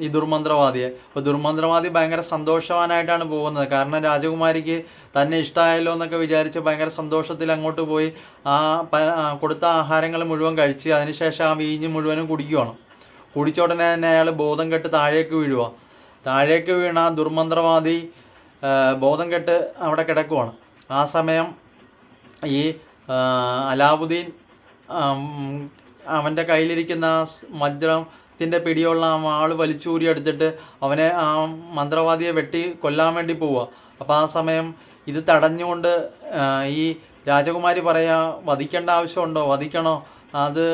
ഈ ദുർമന്ത്രവാദിയെ. അപ്പോൾ ദുർമന്ത്രവാദി ഭയങ്കര സന്തോഷവാനായിട്ടാണ് പോകുന്നത്. കാരണം രാജകുമാരിക്ക് തന്നെ ഇഷ്ടമായല്ലോ എന്നൊക്കെ വിചാരിച്ച് ഭയങ്കര സന്തോഷത്തിൽ അങ്ങോട്ട് പോയി ആ കൊടുത്ത ആഹാരങ്ങൾ മുഴുവൻ കഴിച്ച് അതിനുശേഷം ആ വീഞ്ഞ് മുഴുവനും കുടിക്കുകയാണ്. കുടിച്ച ഉടനെ തന്നെ അയാൾ ബോധം കെട്ട് താഴേക്ക് വീഴുക. താഴേക്ക് വീണ ദുർമന്ത്രവാദി ബോധം കെട്ട് അവിടെ കിടക്കുവാണ്. ആ സമയം ഈ അലാവുദ്ദീൻ അവൻ്റെ കയ്യിലിരിക്കുന്ന വജ്രത്തിൻ്റെ പിടിയുള്ള ആ വാള് വലിച്ചൂരി എടുത്തിട്ട് അവനെ ആ മന്ത്രവാദിയെ വെട്ടി കൊല്ലാൻ വേണ്ടി പോവുക. അപ്പോൾ ആ സമയം ഇത് തടഞ്ഞുകൊണ്ട് ഈ രാജകുമാരി പറയാ, വധിക്കേണ്ട ആവശ്യമുണ്ടോ, വധിക്കണോ, അത്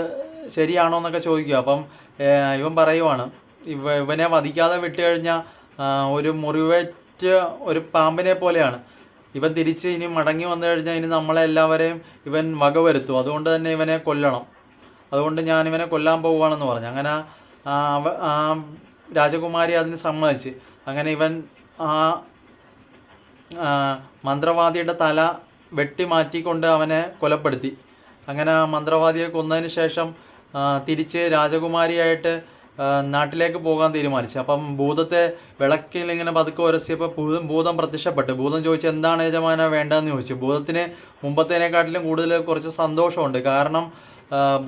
ശരിയാണോ എന്നൊക്കെ ചോദിക്കുക. അപ്പം ഇവൻ പറയുവാണ്, ഇവനെ വധിക്കാതെ വിട്ടു കഴിഞ്ഞാൽ ഒരു മുറിവേറ്റ ഒരു പാമ്പിനെ പോലെയാണ്, ഇവൻ തിരിച്ച് ഇനി മടങ്ങി വന്നു കഴിഞ്ഞാൽ ഇനി നമ്മളെല്ലാവരെയും ഇവൻ വകവരുത്തും, അതുകൊണ്ട് തന്നെ ഇവനെ കൊല്ലണം, അതുകൊണ്ട് ഞാൻ ഇവനെ കൊല്ലാൻ പോവുകയാണെന്ന് പറഞ്ഞു. അങ്ങനെ രാജകുമാരി അതിന് സമ്മതിച്ച്. അങ്ങനെ ഇവൻ ആ മന്ത്രവാദിയുടെ തല വെട്ടി മാറ്റിക്കൊണ്ട് അവനെ കൊലപ്പെടുത്തി. അങ്ങനെ മന്ത്രവാദിയെ കൊന്നതിന് ശേഷം തിരിച്ച് രാജകുമാരിയായിട്ട് നാട്ടിലേക്ക് പോകാൻ തീരുമാനിച്ചു. അപ്പം ഭൂതത്തെ വിളക്കിൽ ഇങ്ങനെ പതുക്കെ ഉരസിയപ്പോൾ ഭൂതം പ്രത്യക്ഷപ്പെട്ടു. ഭൂതം ചോദിച്ചു, എന്താണ് യജമാന വേണ്ടതെന്ന് ചോദിച്ചു. ഭൂതത്തിന് മുമ്പത്തേനെക്കാട്ടിലും കൂടുതൽ കുറച്ച് സന്തോഷമുണ്ട്. കാരണം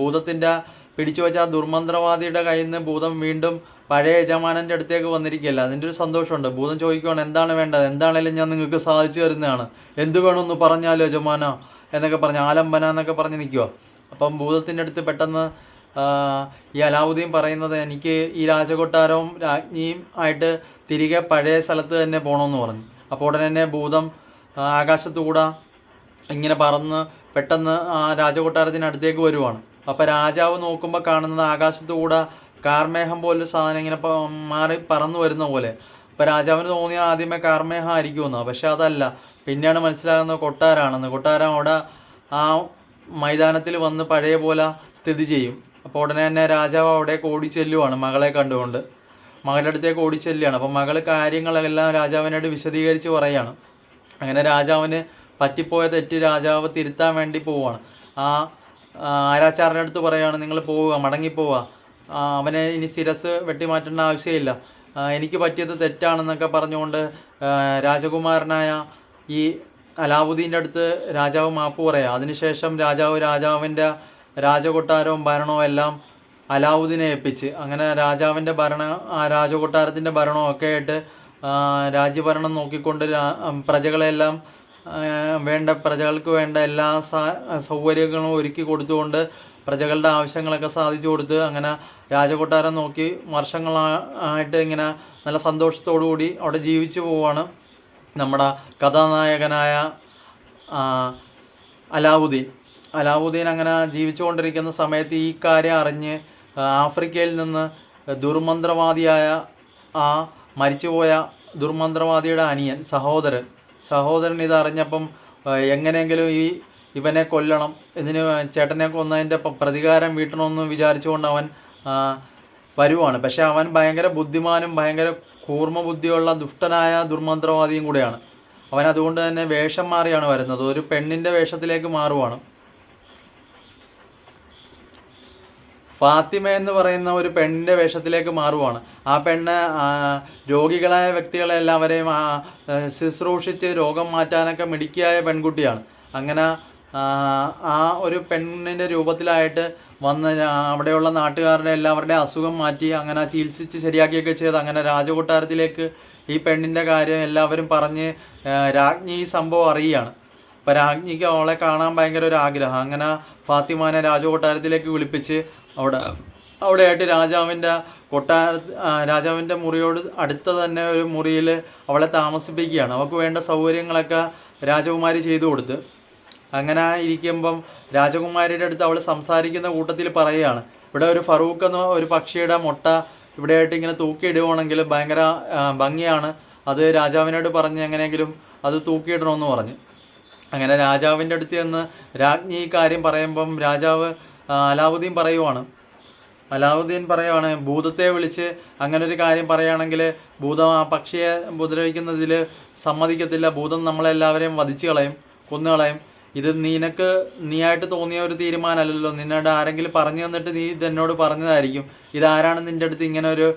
ഭൂതത്തിൻ്റെ പിടിച്ചു വെച്ച ആ ദുർമന്ത്രവാദിയുടെ കയ്യിൽ നിന്ന് ഭൂതം വീണ്ടും പഴയ യജമാനൻ്റെ അടുത്തേക്ക് വന്നിരിക്കുകയല്ല. അതിൻ്റെ ഒരു സന്തോഷമുണ്ട്. ഭൂതം ചോദിക്കുകയാണ്, എന്താണ് വേണ്ടത്, എന്താണേലും ഞാൻ നിങ്ങൾക്ക് സാധിച്ചു തരുന്നതാണ്, എന്ത് വേണമെന്ന് പറഞ്ഞാലോ യജമാന എന്നൊക്കെ പറഞ്ഞ് ആലംബന എന്നൊക്കെ പറഞ്ഞ് നിൽക്കുക. അപ്പം ഭൂതത്തിൻ്റെ അടുത്ത് പെട്ടെന്ന് ഈ അലാവുദ്ദീൻ പറയുന്നത്, എനിക്ക് ഈ രാജകൊട്ടാരവും രാജ്ഞിയും ആയിട്ട് തിരികെ പഴയ സ്ഥലത്ത് തന്നെ പോകണമെന്ന് പറഞ്ഞു. അപ്പോൾ ഉടനെ തന്നെ ഭൂതം ആകാശത്തുകൂടെ ഇങ്ങനെ പറന്ന് പെട്ടെന്ന് ആ രാജകൊട്ടാരത്തിനടുത്തേക്ക് വരുവാണ്. അപ്പോൾ രാജാവ് നോക്കുമ്പോൾ കാണുന്നത് ആകാശത്തുകൂടെ കാർമേഘം പോലൊരു സാധനം ഇങ്ങനെ മാറി പറന്നു വരുന്ന പോലെ. അപ്പോൾ രാജാവിന് തോന്നിയ ആദ്യമേ കാർമേഘം ആയിരിക്കുമെന്ന്, പക്ഷെ അതല്ല. പിന്നെയാണ് മനസ്സിലാകുന്നത് കൊട്ടാരമാണെന്ന്. കൊട്ടാരം അവിടെ ആ മൈതാനത്തിൽ വന്ന് പഴയ പോലെ സ്ഥിതി ചെയ്യും. അപ്പോൾ ഉടനെ തന്നെ രാജാവ് അവിടേക്ക് ഓടിച്ചെല്ലുവാണ് മകളെ കണ്ടുകൊണ്ട്. മകളുടെ അടുത്തേക്ക് ഓടിച്ചെല്ലുകയാണ്. അപ്പം മകൾ കാര്യങ്ങളെല്ലാം രാജാവിനോട് വിശദീകരിച്ച് പറയുകയാണ്. അങ്ങനെ രാജാവിന് പറ്റിപ്പോയ തെറ്റ് രാജാവ് തിരുത്താൻ വേണ്ടി പോവുകയാണ്. ആ ആരാച്ചാറിൻ്റെ അടുത്ത് പറയുകയാണ്, നിങ്ങൾ പോവുക, മടങ്ങിപ്പോവുക, അവനെ ഇനി ശിരസ് വെട്ടിമാറ്റേണ്ട ആവശ്യമില്ല, എനിക്ക് പറ്റിയത് തെറ്റാണെന്നൊക്കെ പറഞ്ഞുകൊണ്ട് രാജകുമാരനായ ഈ അലാവുദ്ദീൻ്റെ അടുത്ത് രാജാവ് മാപ്പ് പറയുക. അതിനുശേഷം രാജാവിൻ്റെ രാജകൊട്ടാരവും ഭരണവും എല്ലാം അലാവുദ്ദീനെ ഏൽപ്പിച്ച്, അങ്ങനെ രാജാവിൻ്റെ രാജകൊട്ടാരത്തിൻ്റെ ഭരണമൊക്കെ ആയിട്ട് രാജ്യഭരണം നോക്കിക്കൊണ്ട് പ്രജകളെല്ലാം പ്രജകൾക്ക് വേണ്ട എല്ലാ സൗകര്യങ്ങളും ഒരുക്കി കൊടുത്തുകൊണ്ട് പ്രജകളുടെ ആവശ്യങ്ങളൊക്കെ സാധിച്ചു കൊടുത്ത് അങ്ങനെ രാജകൊട്ടാരം നോക്കി വർഷങ്ങളായിട്ട് ഇങ്ങനെ നല്ല സന്തോഷത്തോടു കൂടി അവിടെ ജീവിച്ചു പോവുകയാണ് നമ്മുടെ കഥാനായകനായ അലാവുദ്ദീൻ അങ്ങനെ ജീവിച്ചുകൊണ്ടിരിക്കുന്ന സമയത്ത് ഈ കാര്യം അറിഞ്ഞ് ആഫ്രിക്കയിൽ നിന്ന് ദുർമന്ത്രവാദിയായ ആ മരിച്ചുപോയ ദുർമന്ത്രവാദിയുടെ സഹോദരൻ ഇതറിഞ്ഞപ്പം എങ്ങനെയെങ്കിലും ഇവനെ കൊല്ലണം, ചേട്ടനെ കൊന്നതിൻ്റെ പ്രതികാരം വീട്ടണമെന്ന് വിചാരിച്ചുകൊണ്ട് അവൻ വരുവാണ്. പക്ഷെ അവൻ ഭയങ്കര ബുദ്ധിമാനും ഭയങ്കര കൂർമ്മ ബുദ്ധിയുള്ള ദുഷ്ടനായ ദുർമന്ത്രവാദിയും കൂടെയാണ്. അവൻ അതുകൊണ്ട് തന്നെ വേഷം മാറിയാണ് വരുന്നത്. ഒരു പെണ്ണിൻ്റെ വേഷത്തിലേക്ക് മാറുവാണ്. ഫാത്തിമ എന്ന് പറയുന്ന ഒരു പെണ്ണിൻ്റെ വേഷത്തിലേക്ക് മാറുവാണ്. ആ പെണ്ണ് രോഗികളായ വ്യക്തികളെ എല്ലാവരെയും ശുശ്രൂഷിച്ച് രോഗം മാറ്റാനൊക്കെ മിടുക്കിയായ പെൺകുട്ടിയാണ്. അങ്ങനെ ആ ഒരു പെണ്ണിൻ്റെ രൂപത്തിലായിട്ട് വന്ന് അവിടെയുള്ള നാട്ടുകാരുടെ എല്ലാവരുടെയും അസുഖം മാറ്റി അങ്ങനെ ചികിത്സിച്ച് ശരിയാക്കിയൊക്കെ ചെയ്ത് അങ്ങനെ രാജകൊട്ടാരത്തിലേക്ക് ഈ പെണ്ണിൻ്റെ കാര്യം എല്ലാവരും പറഞ്ഞ് രാജ്ഞി ഈ സംഭവം അറിയുകയാണ്. അപ്പോൾ രാജ്ഞിക്ക് അവളെ കാണാൻ ഭയങ്കര ഒരു ആഗ്രഹം. അങ്ങനെ ഫാത്തിമാനെ രാജകൊട്ടാരത്തിലേക്ക് വിളിപ്പിച്ച് അവിടെയായിട്ട് രാജാവിൻ്റെ മുറിയോട് അടുത്ത തന്നെ ഒരു മുറിയിൽ അവളെ താമസിപ്പിക്കുകയാണ്. അവൾക്ക് വേണ്ട സൗകര്യങ്ങളൊക്കെ രാജകുമാരി ചെയ്തു കൊടുത്ത്. അങ്ങനെ ഇരിക്കുമ്പം രാജകുമാരിയുടെ അടുത്ത് അവൾ സംസാരിക്കുന്ന കൂട്ടത്തിൽ പറയുകയാണ്, ഇവിടെ ഒരു ഫറൂഖ് എന്ന ഒരു പക്ഷിയുടെ മുട്ട ഇവിടെയായിട്ട് ഇങ്ങനെ തൂക്കിയിടുവാണെങ്കിൽ ഭയങ്കര ഭംഗിയാണ്, അത് രാജാവിനോട് പറഞ്ഞ് എങ്ങനെയെങ്കിലും അത് തൂക്കിയിടണമെന്ന് പറഞ്ഞു. അങ്ങനെ രാജാവിൻ്റെ അടുത്ത് ചെന്ന് രാജ്ഞി ഈ കാര്യം പറയുമ്പം അലാവുദ്ദീൻ പറയുവാണ് ഭൂതത്തെ വിളിച്ച് അങ്ങനെ ഒരു കാര്യം പറയുകയാണെങ്കിൽ ഭൂതം ആ പക്ഷിയെ ഉപദ്രവിക്കുന്നതിൽ സമ്മതിക്കത്തില്ല, ഭൂതം നമ്മളെല്ലാവരെയും വധിച്ചു കളയും, കൊന്നുകളയും. ഇത് നീയായിട്ട് തോന്നിയ ഒരു തീരുമാനമല്ലല്ലോ, നിന്നോട് ആരെങ്കിലും പറഞ്ഞു തന്നിട്ട് നീ ഇതെന്നോട് പറഞ്ഞതായിരിക്കും, ഇതാരാണ് നിൻ്റെ അടുത്ത് ഇങ്ങനെ ഒരു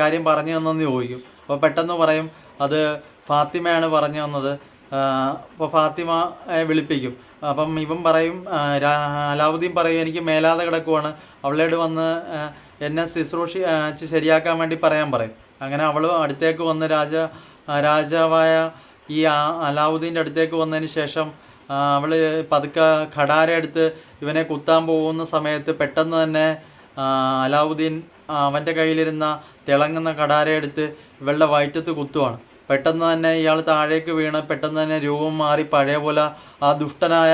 കാര്യം പറഞ്ഞു തന്നെന്ന് ചോദിക്കും. അപ്പോൾ പെട്ടെന്ന് പറയും അത് ഫാത്തിമയാണ് പറഞ്ഞു തന്നത്. അപ്പോൾ ഫാത്തിമയെ വിളിപ്പിക്കും. അപ്പം ഇവൻ പറയും, അലാവുദ്ദീൻ പറയും, എനിക്ക് മേലാതെ കിടക്കുവാണ്, അവളോട് വന്ന് എന്നെ ശുശ്രൂഷിച്ച് ശരിയാക്കാൻ വേണ്ടി പറയാൻ പറയും. അങ്ങനെ അവൾ അടുത്തേക്ക് വന്ന് രാജാവായ ഈ അലാവുദ്ദീൻ്റെ അടുത്തേക്ക് വന്നതിന് ശേഷം അവൾ പതുക്കെ ഖടാര എടുത്ത് ഇവനെ കുത്താൻ പോകുന്ന സമയത്ത് പെട്ടെന്ന് തന്നെ അലാവുദ്ദീൻ അവൻ്റെ കയ്യിലിരുന്ന തിളങ്ങുന്ന ഖടാര എടുത്ത് ഇവളുടെ വയറ്റത്ത് കുത്തുവാണ്. പെട്ടെന്ന് തന്നെ ഇയാൾ താഴേക്ക് വീണ് പെട്ടെന്ന് തന്നെ രൂപം മാറി പഴയ പോലെ ആ ദുഷ്ടനായ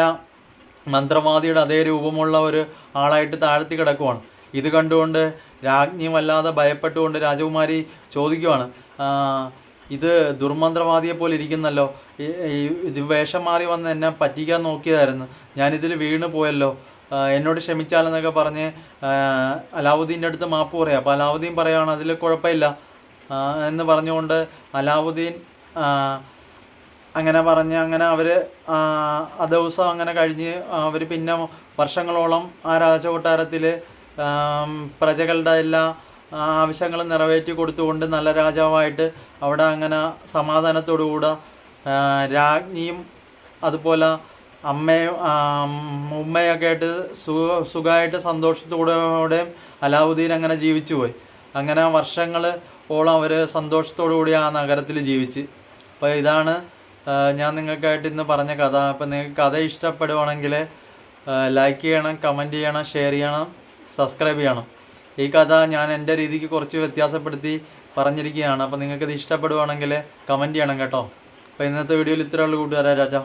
മന്ത്രവാദിയുടെ അതേ രൂപമുള്ള ഒരു ആളായിട്ട് താഴ്ത്തി കിടക്കുവാണ്. ഇത് കണ്ടുകൊണ്ട് രാജ്ഞി വല്ലാതെ ഭയപ്പെട്ടുകൊണ്ട് രാജകുമാരി ചോദിക്കുവാണ്, ഇത് ദുർമന്ത്രവാദിയെ പോലെ ഇരിക്കുന്നല്ലോ, ഇത് വേഷം മാറി വന്ന് എന്നെ പറ്റിക്കാൻ നോക്കിയതായിരുന്നു, ഞാനിതിൽ വീണ് പോയല്ലോ, എന്നോട് ക്ഷമിച്ചാലെന്നൊക്കെ പറഞ്ഞ് അലാവുദ്ദീൻ്റെ അടുത്ത് മാപ്പ് പറയാം. അപ്പോൾ അലാവുദ്ദീൻ പറയുകയാണ് അതിൽ കുഴപ്പമില്ല എന്ന് പറഞ്ഞുകൊണ്ട് അലാവുദ്ദീൻ അങ്ങനെ അവർ ആ ദിവസം അങ്ങനെ കഴിഞ്ഞ് അവർ പിന്നെ വർഷങ്ങളോളം ആ രാജകൊട്ടാരത്തിൽ പ്രജകളുടെ എല്ലാ ആവശ്യങ്ങളും നിറവേറ്റി കൊടുത്തുകൊണ്ട് നല്ല രാജാവായിട്ട് അവിടെ അങ്ങനെ സമാധാനത്തോടുകൂടെ രാജ്ഞിയും അതുപോലെ അമ്മയും ഉമ്മയൊക്കെ ആയിട്ട് സുഖമായിട്ട് സന്തോഷത്തോടെ അലാവുദ്ദീൻ അങ്ങനെ ജീവിച്ചു പോയി. അങ്ങനെ വർഷങ്ങളോളം അവർ സന്തോഷത്തോടു കൂടി ആ നഗരത്തിൽ ജീവിച്ച്. അപ്പോൾ ഇതാണ് ഞാൻ നിങ്ങൾക്കായിട്ട് ഇന്ന് പറഞ്ഞ കഥ. അപ്പോൾ നിങ്ങൾക്ക് കഥ ഇഷ്ടപ്പെടുവാണെങ്കിൽ ലൈക്ക് ചെയ്യണം, കമൻറ്റ് ചെയ്യണം, ഷെയർ ചെയ്യണം, സബ്സ്ക്രൈബ് ചെയ്യണം. ഈ കഥ ഞാൻ എൻ്റെ രീതിക്ക് കുറച്ച് വ്യത്യാസപ്പെടുത്തി പറഞ്ഞിരിക്കുകയാണ്. അപ്പോൾ നിങ്ങൾക്കിത് ഇഷ്ടപ്പെടുവാണെങ്കിൽ കമൻറ്റ് ചെയ്യണം കേട്ടോ. അപ്പോൾ ഇന്നത്തെ വീഡിയോയിൽ ഇത്രയുള്ള കൂട്ടുകാരാ. ചാച്ചാ.